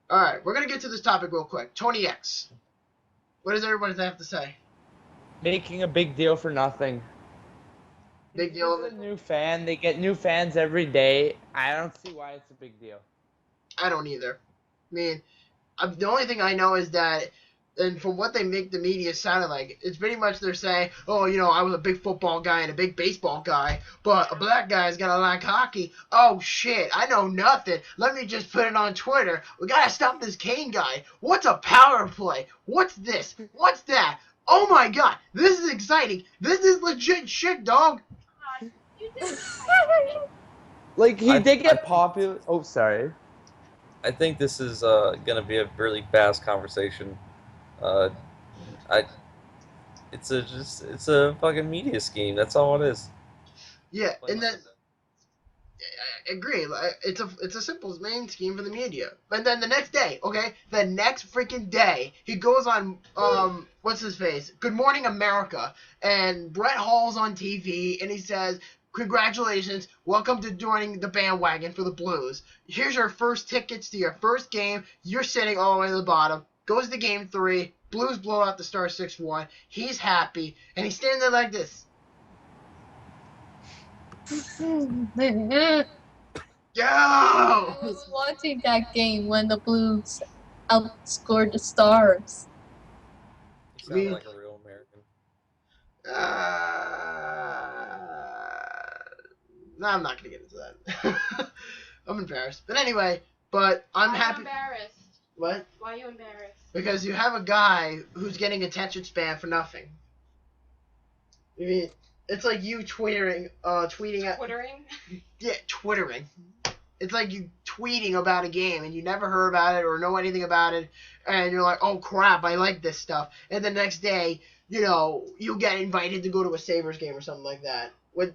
All right, we're going to get to this topic real quick. Tony X. What does everybody have to say? Making a big deal for nothing. Big deal. He's a new fan. They get new fans every day. I don't see why it's a big deal. I don't either. I mean, the only thing I know is that, and from what they make the media sound like, it's pretty much they're saying, oh, you know, I was a big football guy and a big baseball guy, but a black guy's gonna like hockey. Oh, shit, I know nothing. Let me just put it on Twitter. We gotta stop this Kane guy. What's a power play? What's this? What's that? Oh, my God, this is exciting. This is legit shit, dog. You did. Like, he I- did get I- popular. Oh, sorry. I think this is going to be a really fast conversation. It's a fucking media scheme. That's all it is. Yeah, and then I agree. Like, it's a simple main scheme for the media. But then the next day, okay, the next freaking day, he goes on what's his face? Good Morning America, and Brett Hall's on TV, and he says, "Congratulations, welcome to joining the bandwagon for the Blues. Here's your first tickets to your first game. You're sitting all the way to the bottom." Goes to game 3. Blues blow out the Stars 6-1. He's happy, and he's standing there like this. I Yo! was watching that game when the Blues outscored the Stars. You sound like a real American. No, I'm not gonna get into that. I'm embarrassed. But anyway, I'm Why happy. Are you embarrassed? What? Why are you embarrassed? Because you have a guy who's getting attention span for nothing. I mean, it's like you tweeting at. Twittering? Yeah, twittering. It's like you tweeting about a game and you never heard about it or know anything about it, and you're like, oh crap, I like this stuff. And the next day, you know, you get invited to go to a Sabres game or something like that. God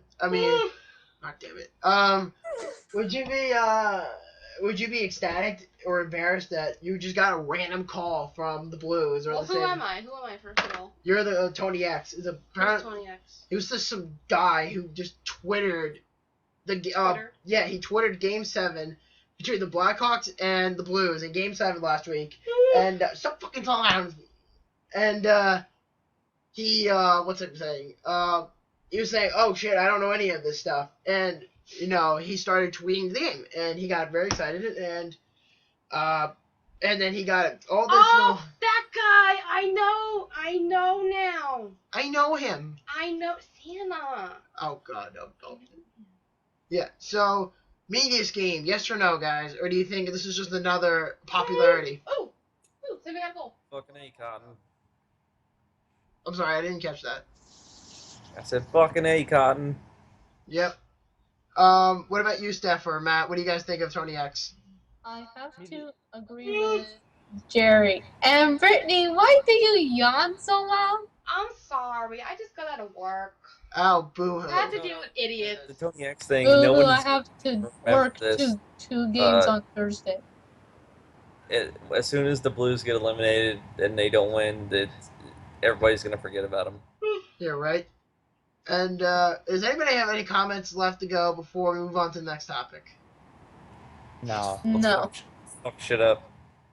damn it. Would you be ecstatic or embarrassed that you just got a random call from the Blues or Well, the who Sabres? am I? Who am I, first of all? You're the Tony X. Is Who's Tony X? It was just some guy who just twittered the Twitter? yeah, he twittered Game 7 between the Blackhawks and the Blues in Game 7 last week, and stop fucking talking. And he what's it saying? He was saying, "Oh shit, I don't know any of this stuff," and you know he started tweeting the game, and he got very excited, and then he got all this. Oh, that guy! I know now. I know him. I know Santa. Oh god, no. Yeah, so media scheme, yes or no, guys? Or do you think this is just another popularity? Ooh, Santa got a goal. Fucking A, Cotton. I'm sorry, I didn't catch that. I said fucking A, Cotton. Yep. What about you, Steph or Matt? What do you guys think of Tony X? I have to agree with Jerry. And Brittany, why do you yawn so loud? I'm sorry. I just got out of work. Oh, boo I have hoo. to deal with idiots. The Tony X thing. Ooh, No I one's have to remember work this. two games on Thursday. As soon as the Blues get eliminated and they don't win, everybody's gonna forget about them. Yeah, right? And does anybody have any comments left to go before we move on to the next topic? No. No. Fuck shit up.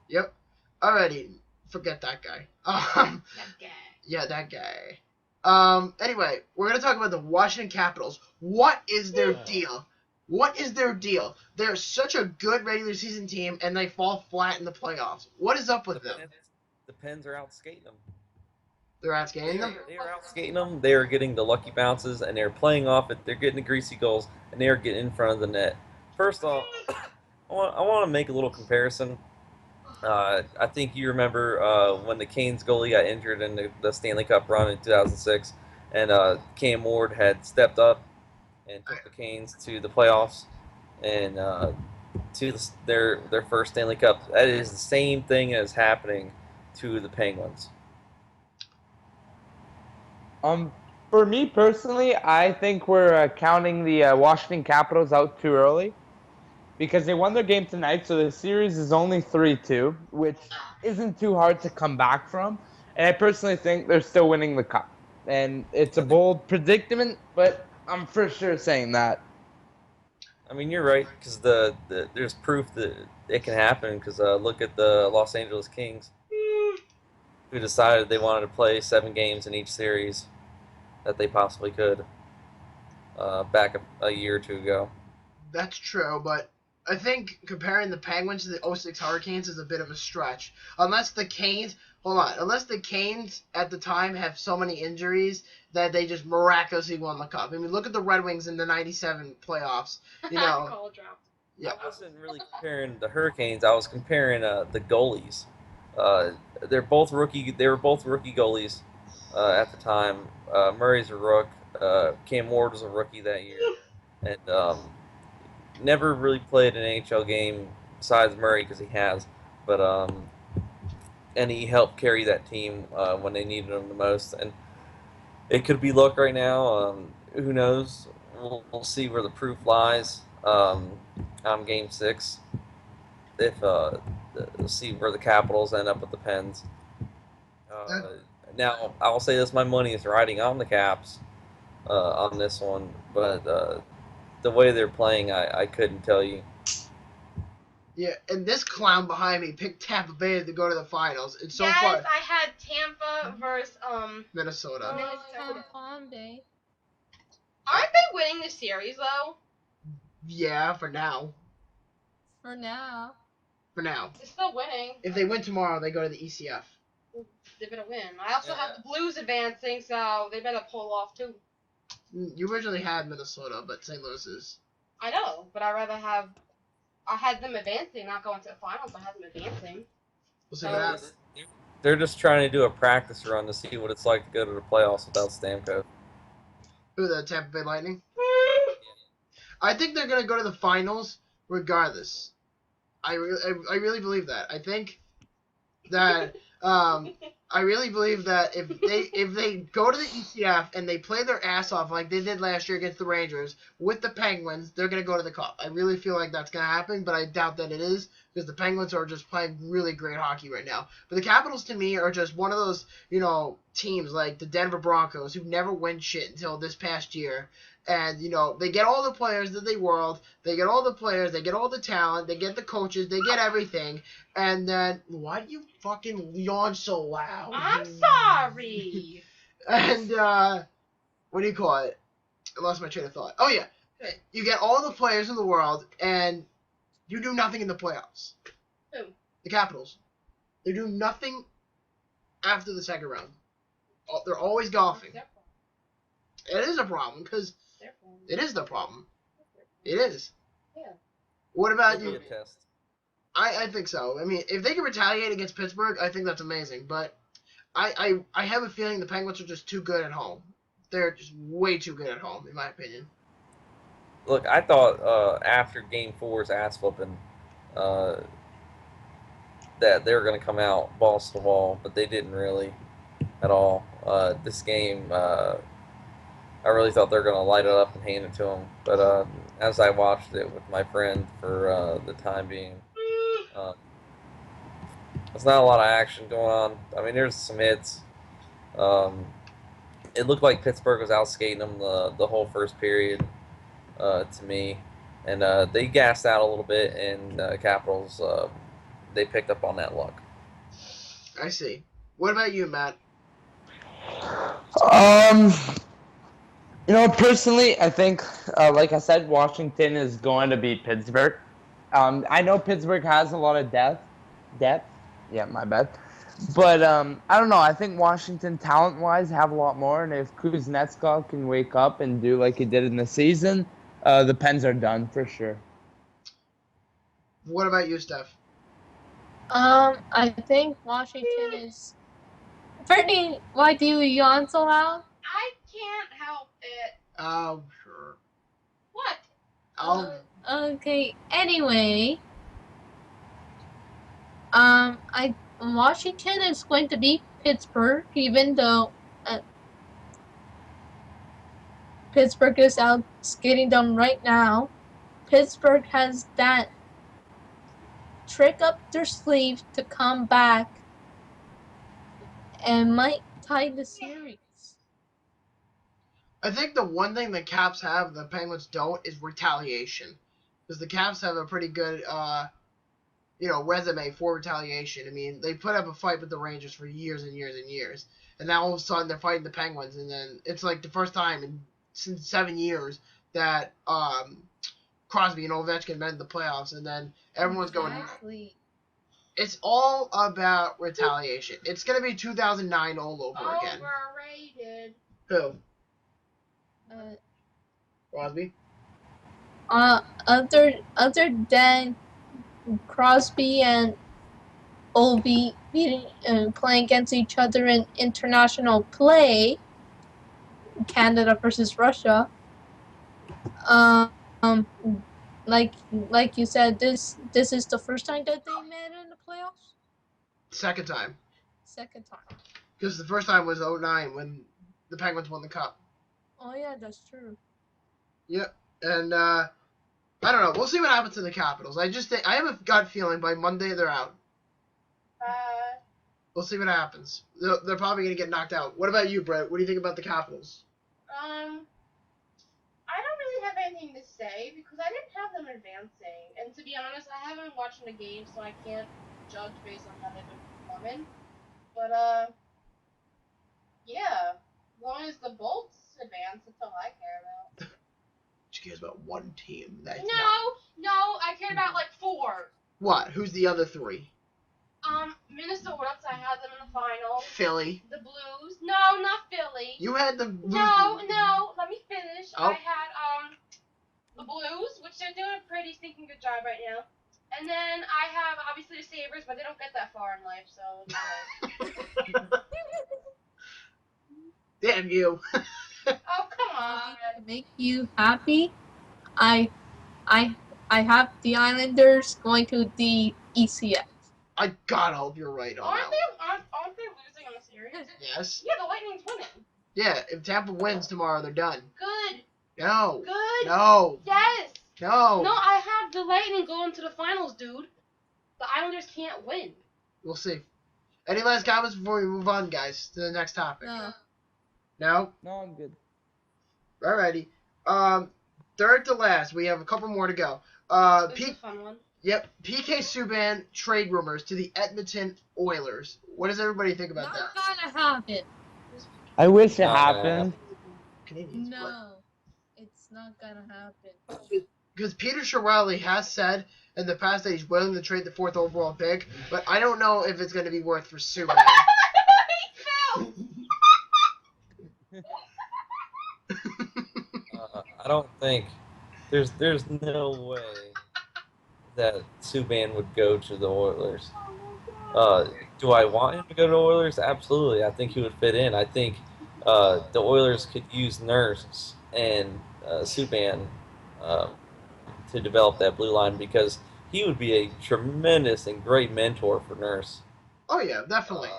Yep. Alrighty. Forget that guy. That guy. Yeah, that guy. Anyway, we're going to talk about the Washington Capitals. What is their deal? What is their deal? They're such a good regular season team, and they fall flat in the playoffs. What is up with them? The Pens are out skating them. They're outskating them? They are outskating them. They are getting the lucky bounces, and they're playing off it. They're getting the greasy goals, and they are getting in front of the net. First off, I want to make a little comparison. I think you remember when the Canes goalie got injured in the Stanley Cup run in 2006, and Cam Ward had stepped up and took the Canes to the playoffs and their first Stanley Cup. That is the same thing as happening to the Penguins. For me personally, I think we're counting the Washington Capitals out too early because they won their game tonight, so the series is only 3-2, which isn't too hard to come back from. And I personally think they're still winning the cup. And it's a bold predicament, but I'm for sure saying that. I mean, you're right, because there's proof that it can happen, because look at the Los Angeles Kings, who decided they wanted to play 7 games in each series that they possibly could back a year or two ago. That's true, but I think comparing the Penguins to the 06 Hurricanes is a bit of a stretch. Unless the Canes at the time have so many injuries that they just miraculously won the cup. I mean, look at the Red Wings in the 97 playoffs. You know. Call drop. Yeah. I wasn't really comparing the Hurricanes. I was comparing the goalies. They were both rookie goalies at the time. Murray's a rook. Cam Ward was a rookie that year, and never really played an NHL game besides Murray because he has, but and he helped carry that team when they needed him the most. And it could be luck right now. Who knows? We'll see where the proof lies on Game 6. We'll see where the Capitals end up with the Pens. Now, I'll say this: my money is riding on the Caps on this one, but the way they're playing, I couldn't tell you. Yeah, and this clown behind me picked Tampa Bay to go to the finals. It's so yes, far. I had Tampa versus Minnesota. Minnesota. Fun day. Aren't they winning the series though? Yeah, for now. For now. For now. They're still winning. If they win tomorrow, they go to the ECF. They're gonna win. I also have the Blues advancing, so they better pull off too. You originally had Minnesota, but St. Louis is. I know, but I had them advancing, not going to the finals. I had them advancing. We'll see what happens. They're just trying to do a practice run to see what it's like to go to the playoffs without Stamkos. Who, the Tampa Bay Lightning? I think they're going to go to the finals regardless. I really believe that. I think that I really believe that if they go to the ECF and they play their ass off like they did last year against the Rangers with the Penguins, they're going to go to the Cup. I really feel like that's going to happen, but I doubt that it is because the Penguins are just playing really great hockey right now. But the Capitals, to me, are just one of those, teams like the Denver Broncos who never win shit until this past year. And, they get all the players that they world. They get all the players. They get all the talent. They get the coaches. They get everything. And then, why do you fucking yawn so loud? I'm sorry. And, what do you call it? I lost my train of thought. Oh, yeah. You get all the players in the world, and you do nothing in the playoffs. Who? The Capitals. They do nothing after the second round. They're always golfing. It is a problem, because it is the problem. It is. Yeah. What about It'll you? be a test. I think so. I mean, if they can retaliate against Pittsburgh, I think that's amazing. But I have a feeling the Penguins are just too good at home. They're just way too good at home, in my opinion. Look, I thought after Game 4's ass whooping that they were going to come out balls to the wall, but they didn't really at all. This game, I really thought they were going to light it up and hand it to them. But as I watched it with my friend for the time being, there's not a lot of action going on. I mean, there's some hits. It looked like Pittsburgh was out skating them the whole first period to me. And they gassed out a little bit, and Capitals, they picked up on that luck. I see. What about you, Matt? Personally, I think, like I said, Washington is going to beat Pittsburgh. I know Pittsburgh has a lot of depth. Yeah, my bad. But I don't know. I think Washington, talent-wise, have a lot more. And if Kuznetsov can wake up and do like he did in the season, the Pens are done for sure. What about you, Steph? I think Washington is. Brittany, why do you yawn so loud? I can't help it. Oh, sure. What? Okay. Anyway, Washington is going to beat Pittsburgh, even though Pittsburgh is out skating them right now. Pittsburgh has that trick up their sleeve to come back and might tie the series. I think the one thing the Caps have, the Penguins don't, is retaliation. Because the Caps have a pretty good, resume for retaliation. I mean, they put up a fight with the Rangers for years and years and years. And now all of a sudden they're fighting the Penguins. And then it's like the first time since 7 years that Crosby and Ovechkin met in the playoffs. And then everyone's going... It's all about retaliation. It's going to be 2009 all over again. Overrated. Who? Crosby? Other than Crosby and Ovi playing against each other in international play, Canada versus Russia. Like you said, this is the first time that they met in the playoffs. Second time. Second time. Because the first time was 2009 when the Penguins won the Cup. Oh yeah, that's true. Yep, and I don't know. We'll see what happens to the Capitals. I have a gut feeling by Monday they're out. We'll see what happens. They're probably gonna get knocked out. What about you, Brett? What do you think about the Capitals? I don't really have anything to say because I didn't have them advancing, and to be honest, I haven't been watching the game, so I can't judge based on how they've been performing. But yeah, as long as the Bolts advance, that's all I care about. She cares about one team. No, I care about like 4. What? Who's the other 3? Minnesota, I had them in the final. Philly. The Blues. No, not Philly. You had the Blues. No, let me finish. Oh. I had, the Blues, which they're doing a pretty stinking good job right now. And then I have, obviously, the Sabres, but they don't get that far in life, so it's Damn you. Oh, come on. To make you happy, I have the Islanders going to the ECF. I God hope you're right on Aren't that. they losing on the series? Yes. Yeah, the Lightning's winning. Yeah, if Tampa wins tomorrow, they're done. Good. No. Good. No. Yes. No. No, I have the Lightning going to the finals, dude. The Islanders can't win. We'll see. Any last comments before we move on, guys, to the next topic? No. No? No, I'm good. Alrighty. Third to last, we have a couple more to go. This is a fun one. Yep, PK Subban trade rumors to the Edmonton Oilers. What does everybody think about Not that? gonna happen. I wish it happened. Canadians. No, it's not gonna happen. Because Peter Chiarelli has said in the past that he's willing to trade the 4th overall pick, but I don't know if it's going to be worth for Subban. I don't think there's no way that Subban would go to the Oilers. Do I want him to go to the Oilers? Absolutely. I think he would fit in. I think the Oilers could use Nurse and Subban to develop that blue line because he would be a tremendous and great mentor for Nurse. Oh, yeah, definitely.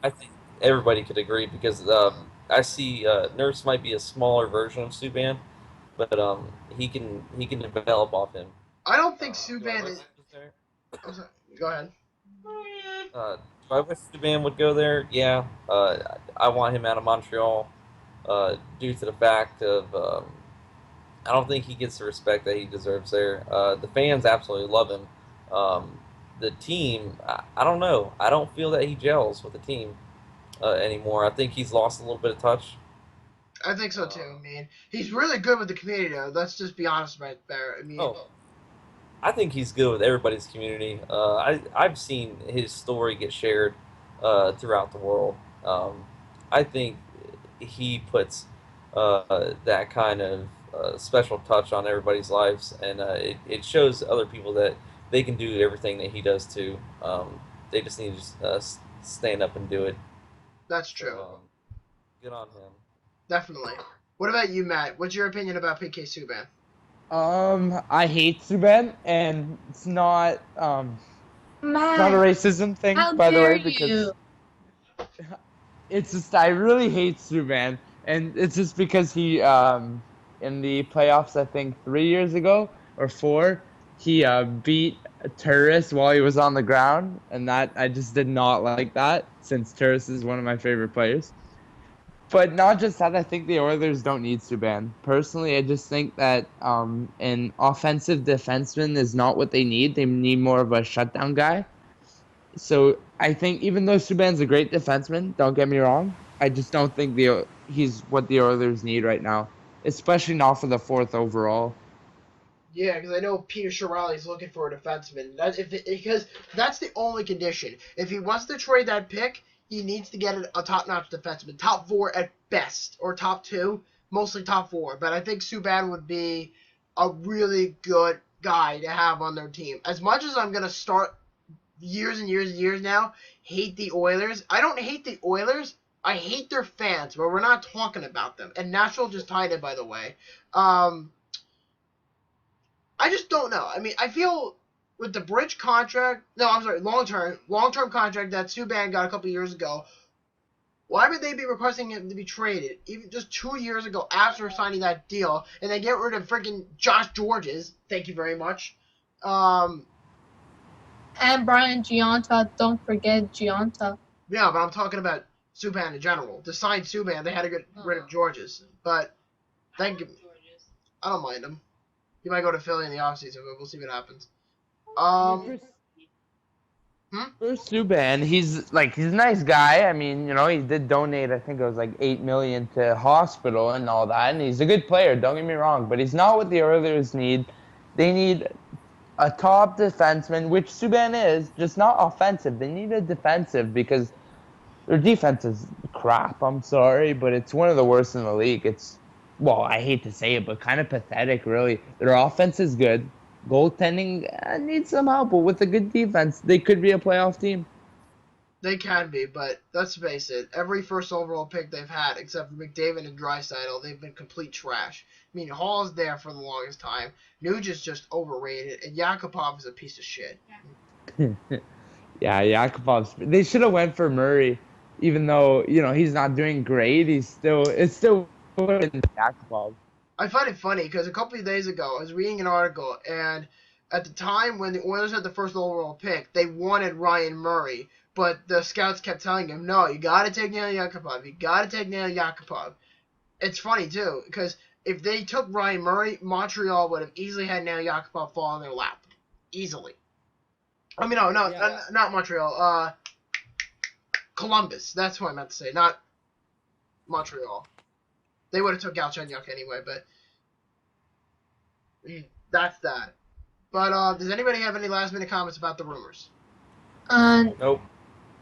I think everybody could agree because I see Nurse might be a smaller version of Subban, but he can develop off him. I don't think Subban is... I'm sorry. Go ahead. Do I wish Subban would go there? Yeah. I want him out of Montreal due to the fact of I don't think he gets the respect that he deserves there. The fans absolutely love him. The team, I don't know. I don't feel that he gels with the team anymore. I think he's lost a little bit of touch. I think so, too. I mean, he's really good with the community, though. Let's just be honest right there. I mean... I think he's good with everybody's community. I've seen his story get shared throughout the world. I think he puts that kind of special touch on everybody's lives, and it shows other people that they can do everything that he does too. They just need to stand up and do it. That's So, true. good on him. Definitely. What about you, Matt? What's your opinion about PK Subban? I hate Subban, and it's not a Matt, racism thing, how by the dare way, because you? it's just I really hate Subban, and it's just because he in the playoffs, I think 3 years ago or four, he beat Turris while he was on the ground, and that I just did not like that, since Turris is one of my favorite players. But not just that, I think the Oilers don't need Subban. Personally, I just think that an offensive defenseman is not what they need. They need more of a shutdown guy. So I think even though Subban's a great defenseman, don't get me wrong, I just don't think he's what the Oilers need right now, especially not for the 4th overall. Yeah, because I know Peter Chiarelli's looking for a defenseman. Because that's the only condition. If he wants to trade that pick, he needs to get a top-notch defenseman, top 4 at best, or top 2, mostly top 4. But I think Subban would be a really good guy to have on their team. As much as I'm gonna start years and years and years now hate the Oilers, I don't hate the Oilers. I hate their fans, but we're not talking about them. And Nashville just tied it, by the way. I just don't know. I mean, I feel with the bridge contract, long-term contract that Subban got a couple years ago, why would they be requesting him to be traded even just 2 years ago after signing that deal, and then get rid of freaking Josh Georges? Thank you very much. And Brian Giunta, don't forget Giunta. Yeah, but I'm talking about Subban in general. To sign Subban, they had to get rid of Georges. But thank you. I don't mind him. He might go to Philly in the offseason, but we'll see what happens. For Subban, he's a nice guy. I mean, he did donate, I think it was like $8 million to hospital and all that, and he's a good player, don't get me wrong, but he's not what the Oilers need. They need a top defenseman, which Subban is, just not offensive. They need a defensive because their defense is crap. I'm sorry, but it's one of the worst in the league. Well, I hate to say it, but kind of pathetic, really. Their offense is good. Goaltending needs some help, but with a good defense, they could be a playoff team. They can be, but let's face it, every first overall pick they've had, except for McDavid and Draisaitl, they've been complete trash. I mean, Hall's there for the longest time. Nugent's just overrated, and Yakupov is a piece of shit. Yeah, Yakupov's. They should have went for Murray, even though he's not doing great. It's still Yakupov. I find it funny because a couple of days ago, I was reading an article, and at the time when the Oilers had the first overall pick, they wanted Ryan Murray, but the scouts kept telling him, no, you got to take Nail Yakupov. You got to take Nail Yakupov. It's funny, too, because if they took Ryan Murray, Montreal would have easily had Nail Yakupov fall in their lap. Easily. I mean, not Montreal. Columbus. That's what I meant to say, not Montreal. They would have took Galchenyuk anyway, but that's that. But does anybody have any last-minute comments about the rumors? Nope.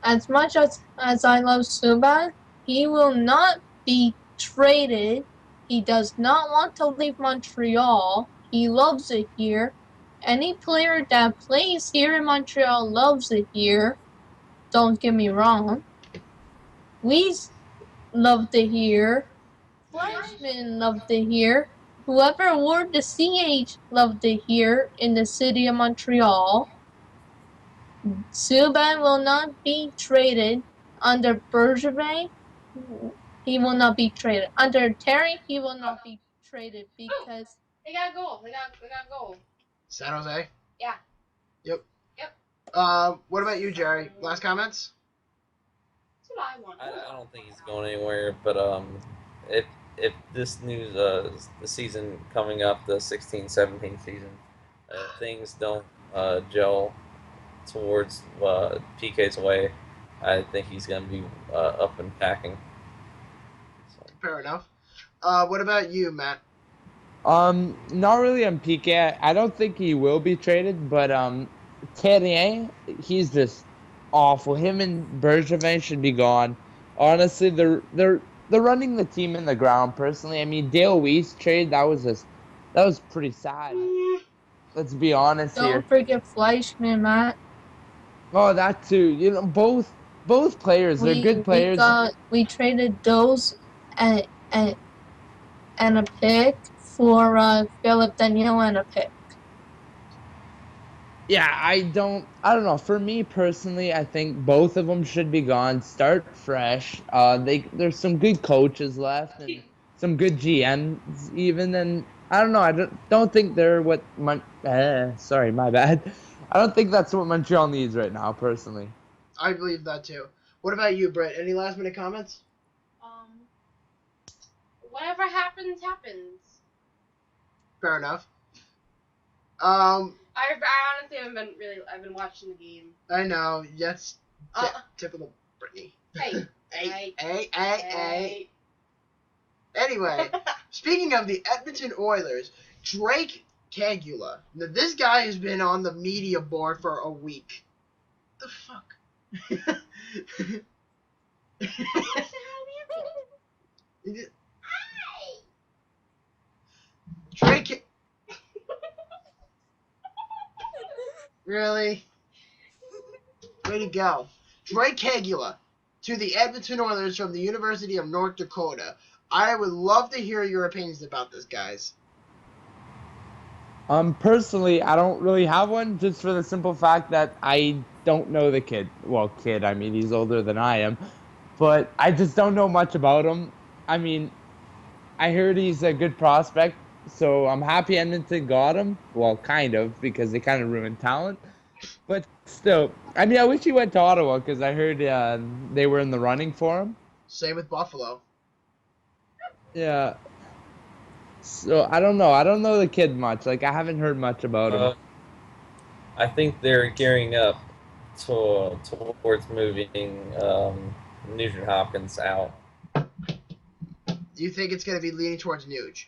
As much as I love Subban, he will not be traded. He does not want to leave Montreal. He loves it here. Any player that plays here in Montreal loves it here. Don't get me wrong. We love it here. Fleischman loved it here. Whoever wore the CH loved it here in the city of Montreal. Subban will not be traded under Bergevin. He will not be traded. Under Terry, he will not be traded because They got gold. They got gold. San Jose? Yeah. Yep. Yep. What about you, Jerry? Last comments? That's what I want. I don't think he's going anywhere, but if this news, the season coming up, the 16-17 season, things don't gel towards PK's way, I think he's going to be up and packing. So. Fair enough. What about you, Matt? Not really on PK. I don't think he will be traded, but Terrien, he's just awful. Him and Bergevin should be gone. Honestly, they're running the team in the ground. Personally, I mean, Dale Weiss trade that was pretty sad. Let's be honest here. Don't forget Fleischman, Matt. Oh, that too. You know, both players. They're good players. We traded those and and and a pick for Philip Daniel and a pick. Yeah, I don't know. For me personally, I think both of them should be gone. Start fresh. There's some good coaches left and some good GMs even. And I don't know. I don't think they're what sorry, my bad. I don't think that's what Montreal needs right now, personally. I believe that too. What about you, Brett? Any last minute comments? Whatever happens, happens. Fair enough. I honestly I've been watching the game. I know. That's typical Brittany. Hey. Hey. Anyway, speaking of the Edmonton Oilers, Drake Cagula. Now, this guy has been on the media board for a week. The fuck? Drake. Really? Way to go. Drake Cagula to the Edmonton Oilers from the University of North Dakota. I would love to hear your opinions about this, guys. Personally, I don't really have one, just for the simple fact that I don't know the kid. Well, I mean, he's older than I am, but I just don't know much about him. I mean, I heard he's a good prospect, so I'm happy Edmonton got him. Well, kind of, because they kind of ruined talent. But still, I mean, I wish he went to Ottawa, because I heard they were in the running for him. Same with Buffalo. Yeah. So, I don't know. I don't know the kid much. Like, I haven't heard much about him. I think they're gearing up towards moving Nugent Hopkins out. Do you think it's going to be leaning towards Nuge?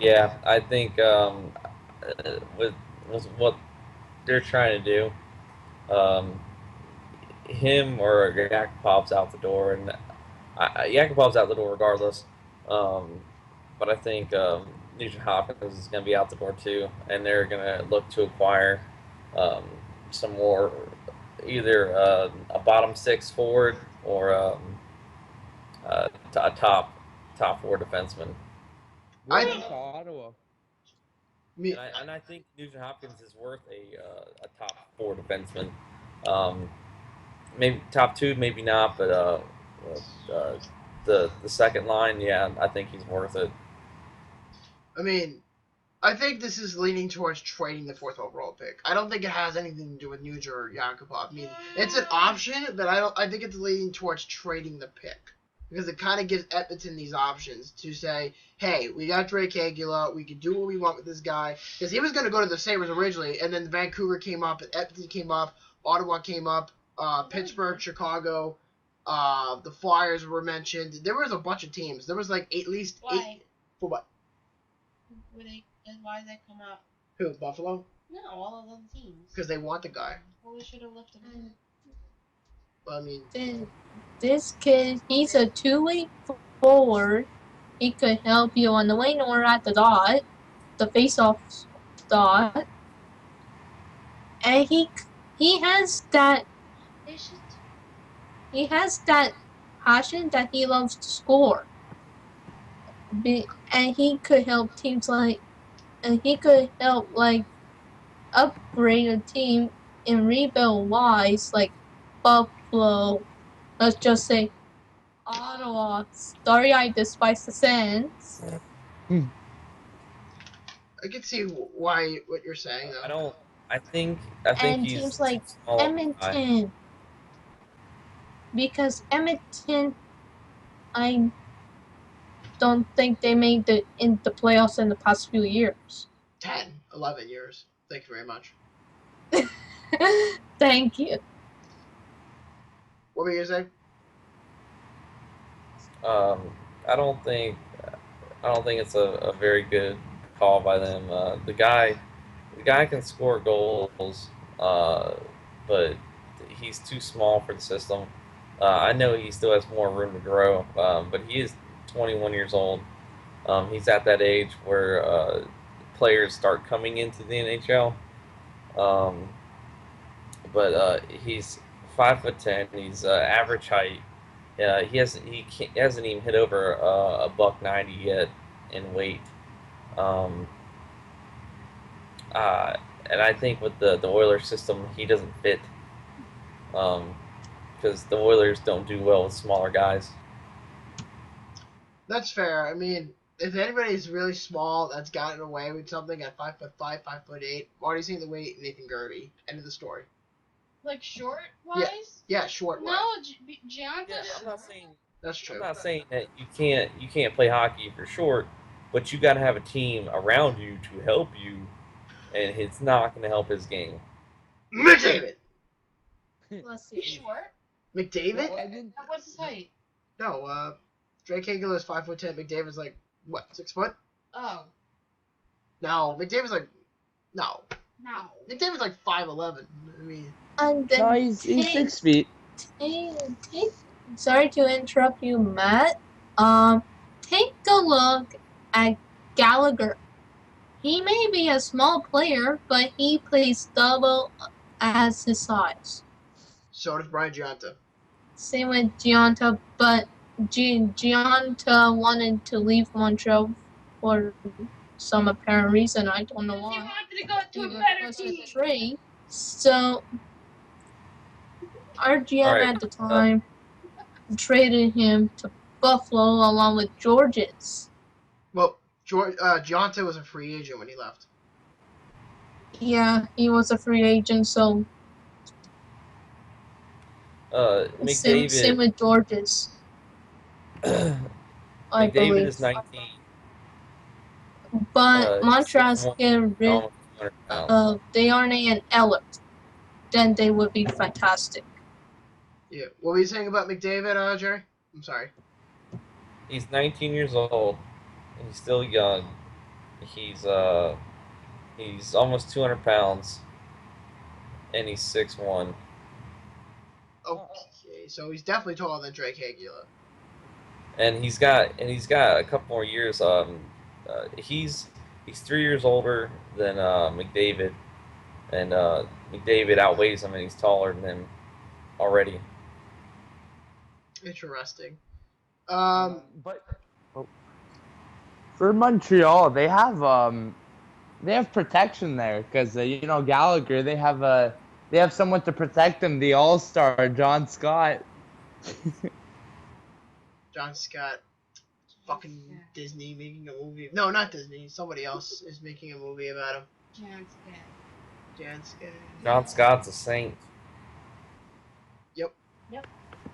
Yeah, I think with what they're trying to do, him or Yakupov's out the door, and Yakupov's out the door regardless. But I think Nugent Hopkins is going to be out the door too, and they're going to look to acquire some more, either a bottom six forward or a top four defenseman. I think Ottawa. And I think Nugent Hopkins is worth a top four defenseman. Maybe top two, maybe not, but the second line, yeah, I think he's worth it. I mean, I think this is leaning towards trading the 4th overall pick. I don't think it has anything to do with Nuge or Yakupov. I mean, it's an option, but I think it's leaning towards trading the pick. Because it kind of gives Edmonton these options to say, hey, we got Drake Cagula, we can do what we want with this guy. Because he was going to go to the Sabres originally, and then Vancouver came up, and Edmonton came up, Ottawa came up, Pittsburgh, Chicago, the Flyers were mentioned. There was a bunch of teams. There was like at least eight. For what? Why did they come up? Who, Buffalo? No, all of those teams. Because they want the guy. Well, we should have left him. Well, I mean, this kid, he's a two-way forward. He could help you on the wing or at the dot, the face-off dot. And he has that. He has that passion that he loves to score. And he could help teams upgrade a team in rebuild wise, like Buffalo, let's just say Ottawa. Sorry, I despise the Sens. I can see what you're saying, though. I think and he's teams like small. Edmonton, because Edmonton, I don't think they made the playoffs in the past few years. 10, 11 years. Thank you very much. Thank you. What were you gonna say? I don't think it's a very good call by them. The guy can score goals, but he's too small for the system. I know he still has more room to grow, but he is 21 years old. He's at that age where players start coming into the NHL. Um, but he's 5'10". He's average height. He hasn't even hit over a buck 90 yet in weight. Um, uh, and I think with the Oilers system, he doesn't fit. Because the Oilers don't do well with smaller guys. That's fair. I mean, if anybody's really small that's gotten away with something at 5'5", 5'8", already seen the weight Nathan Gerby. End of the story. Like short wise? Yeah, short. No, Giannis. Yeah, That's true. I'm not saying that you can't play hockey if you're short, but you got to have a team around you to help you, and it's not going to help his game. McDavid. Let's He's see. short. McDavid? What's his height? No, Drake Hagel is 5'10". McDavid's like what, 6 foot? Oh. No, McDavid's like no. No. McDavid's like 5'11". I mean, And then No, he's 6 feet. sorry to interrupt you, Matt. Take a look at Gallagher. He may be a small player, but he plays double as his size. so does Brian Gionta. Same with Gionta, but Gionta wanted to leave Montreal for some apparent reason. I don't know He why. wanted to go to a He better was a team. trade. So our GM All right. at the time traded him to Buffalo along with Georges. Well, Gionta was a free agent when he left. Yeah, he was a free agent, so same McDavid. with Georges. I McDavid believe. is 19. But Montreal's 6'1", getting rid almost 200 pounds. of Desharnais and Ellert. Then they would be fantastic. Yeah. What were you saying about McDavid, Jerry? I'm sorry. He's 19 years old. He's still young. He's almost 200 pounds, and he's 6'1". Okay, so he's definitely taller than Drake Hagel. And he's got a couple more years. He's 3 years older than McDavid, and McDavid outweighs him, and he's taller than him already. Interesting. But for Montreal, they have protection there because Gallagher. They have someone to protect him. The All-Star John Scott. John Scott, fucking Disney making a movie. No, not Disney. Somebody else is making a movie about him. John Scott. John Scott's a saint. Yep.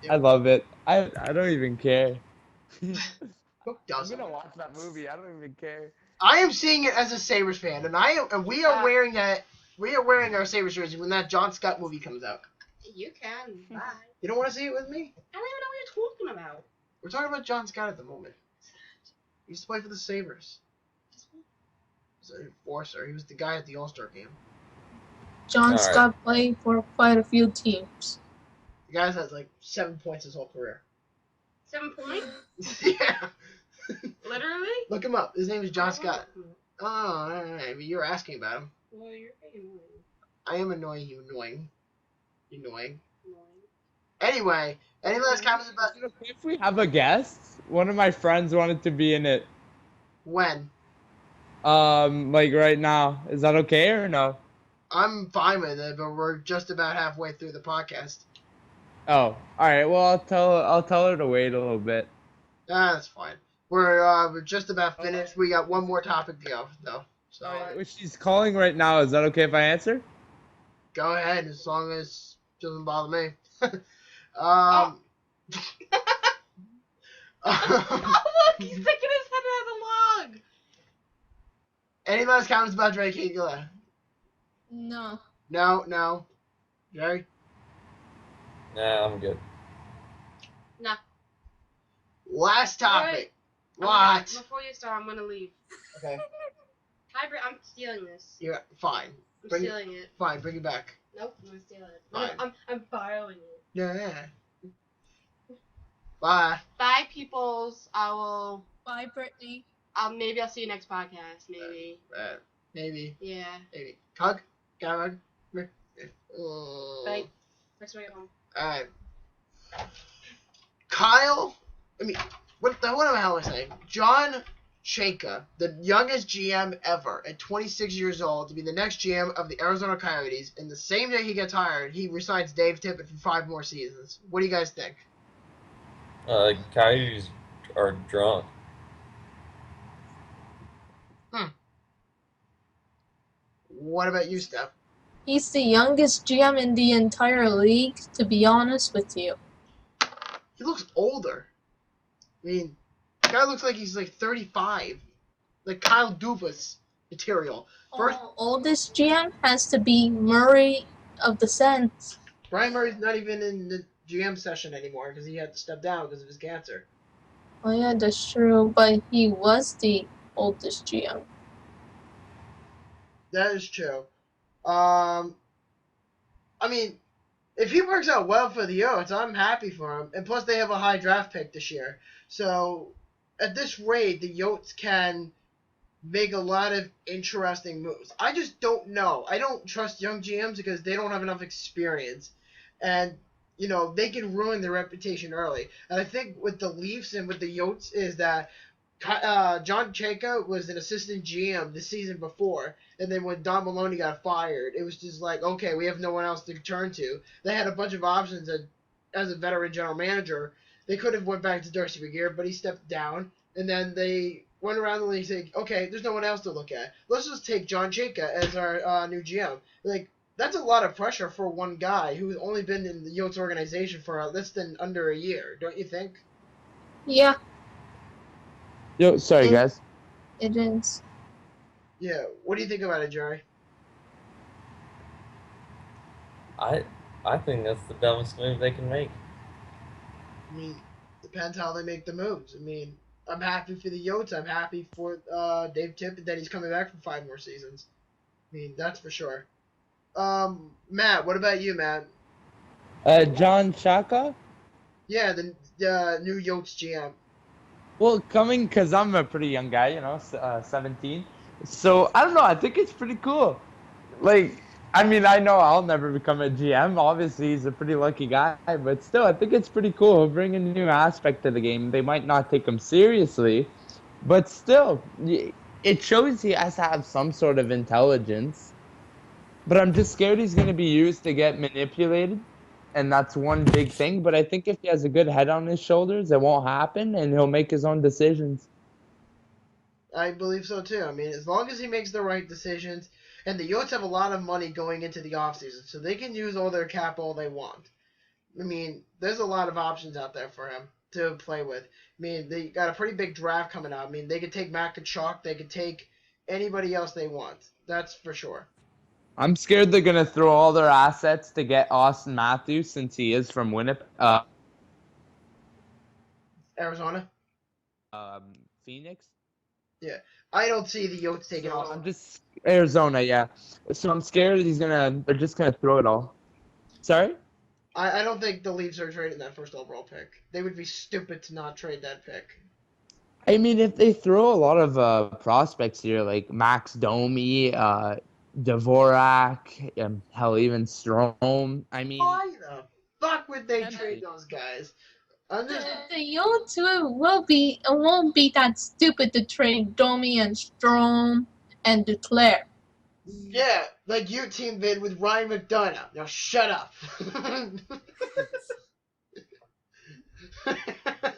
I love it. I don't even care. Who I'm doesn't? gonna watch that movie. I don't even care. I am seeing it as a Sabres fan, and we are wearing our Sabres jersey when that John Scott movie comes out. You can. Bye. You don't want to see it with me? I don't even know what you're talking about. We're talking about John Scott at the moment. He used to play for the Sabres. He's an enforcer. He was the guy at the All-Star game. John All Scott played for quite a few teams. The guy has like 7 points his whole career. 7 points? Yeah. Literally? Look him up. His name is John Scott. Oh, alright. You're asking about him. Well, you're annoying. I am annoying you, annoying. Anyway, any last comments about If we have a guest, one of my friends wanted to be in it. when? Like right now. Is that okay or no? I'm fine with it, but we're just about halfway through the podcast. Oh, all right. Well, I'll tell her to wait a little bit. That's fine. We're just about finished. We got one more topic to go, though. So She's calling right now. Is that okay if I answer? go ahead, as long as it doesn't bother me. Oh, look! He's sticking his head out of the log! Any last comments about Drake Hagel? No. No. Jerry? Nah, I'm good. Nah. Last topic. Wait. What? Before you start, I'm gonna leave. Okay. I'm stealing this. Yeah, fine. I'm Bring stealing it. Fine, bring it back. Nope, I'm gonna steal it. Fine. I'm borrowing it. Yeah. Bye. Bye, peoples. I will. Bye, Brittany. Maybe I'll see you next podcast. Maybe. Maybe. Yeah. Maybe. Hug. Got a hug. Bye. Next week at home. Alright. Kyle. What the hell am I saying? John Chayka, the youngest GM ever at 26 years old, to be the next GM of the Arizona Coyotes. And the same day he gets hired, he resigns Dave Tippett for 5 more seasons. What do you guys think? Coyotes are drunk. What about you, Steph? He's the youngest GM in the entire league, to be honest with you. He looks older. The guy looks like he's like 35. Like Kyle Dubas material. First, Oldest GM has to be Murray of the Sens. Brian Murray's not even in the GM session anymore because he had to step down because of his cancer. Oh yeah, that's true, but he was the oldest GM. That is true. If he works out well for the Yotes, I'm happy for him. And plus, they have a high draft pick this year. So, at this rate, the Yotes can make a lot of interesting moves. I just don't know. I don't trust young GMs because they don't have enough experience. And, they can ruin their reputation early. And I think with the Leafs and with the Yotes is that John Chayka was an assistant GM the season before, and then when Don Maloney got fired, it was just like, okay, we have no one else to turn to. They had a bunch of options as a veteran general manager. They could have went back to Darcy McGear, but he stepped down, and then they went around the league saying, okay, there's no one else to look at. Let's just take John Chayka as our new GM. That's a lot of pressure for one guy who's only been in the Yotes organization for less than under a year, don't you think? Yeah. Yo, sorry, guys. It is. Yeah, what do you think about it, Jerry? I think that's the dumbest move they can make. Depends how they make the moves. I'm happy for the Yotes. I'm happy for Dave Tippett that he's coming back for 5 more seasons. That's for sure. Matt, what about you, Matt? John Chaka? Yeah, the new Yotes GM. Well, because I'm a pretty young guy, 17. So, I don't know, I think it's pretty cool. I know I'll never become a GM. Obviously, he's a pretty lucky guy. But still, I think it's pretty cool. He'll bring a new aspect to the game. They might not take him seriously. But still, it shows he has to have some sort of intelligence. But I'm just scared he's going to be used to get manipulated. And that's one big thing. But I think if he has a good head on his shoulders, it won't happen. And he'll make his own decisions. I believe so, too. As long as he makes the right decisions. And the Yotes have a lot of money going into the offseason. So they can use all their cap all they want. There's a lot of options out there for him to play with. They got a pretty big draft coming out. They could take Matt Tkachuk. They could take anybody else they want. That's for sure. I'm scared they're going to throw all their assets to get Austin Matthews since he is from Winnipeg. Arizona? Phoenix? Yeah. I don't see the Yotes taking So off. I'm just Arizona, yeah. So I'm scared they're just going to throw it all. Sorry? I don't think the Leafs are trading that first overall pick. They would be stupid to not trade that pick. If they throw a lot of prospects here, like Max Domi, Dvorak, hell, even Strome. Why the fuck would they trade those guys? The Yotes won't be that stupid to trade Domi and Strome and Duclair. Yeah, like your team did with Ryan McDonough. Now shut up.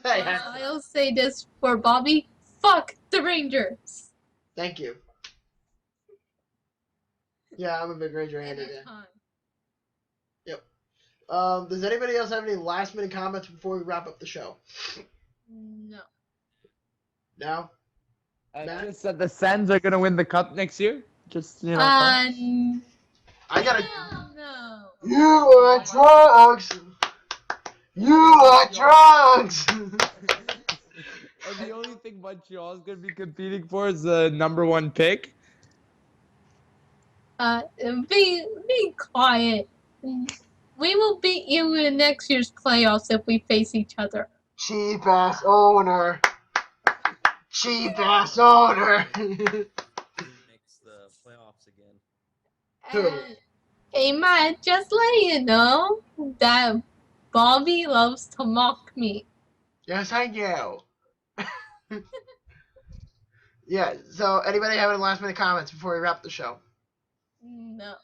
I'll say this for Bobby. Fuck the Rangers. Thank you. Yeah, I'm a big Ranger hater. Yep. Does anybody else have any last minute comments before we wrap up the show? No. No? Just that the Sens are going to win the cup next year? Just, I gotta. No. You are drunks! You are drunks! And the only thing Montreal's going to be competing for is the #1 pick. Be quiet. We will beat you in next year's playoffs if we face each other. Cheap ass owner. Cheap ass owner. Makes the playoffs again. And, hey, Matt, just let you know that Bobby loves to mock me. Yes, I do. Yeah, so anybody have any last minute comments before we wrap the show? No.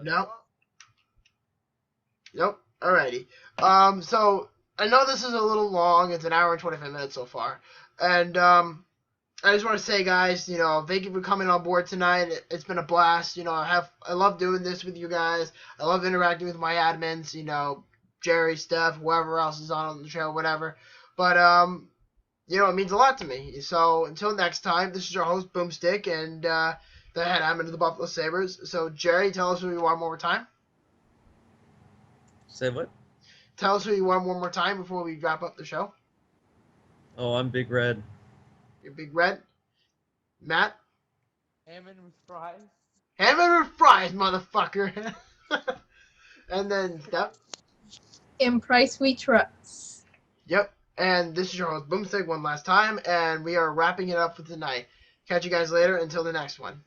No? Nope. Alrighty. So I know this is a little long. It's an hour and 25 minutes so far. And I just want to say, guys, thank you for coming on board tonight. It's been a blast. I love doing this with you guys. I love interacting with my admins, Jerry, Steph, whoever else is on the show, whatever. But it means a lot to me. So until next time, this is your host, Boomstick, and the head admin of the Buffalo Sabres. So Jerry, tell us who you are one more time. Say what? Tell us who you are one more time before we wrap up the show. Oh, I'm BigRed. You're BigRed. Matt? HammondWithFries. HammondWithFries, motherfucker. And then Steph? InPriceWeTrust. Yep. And this is your host, Boomstick, one last time, and we are wrapping it up for tonight. Catch you guys later. Until the next one.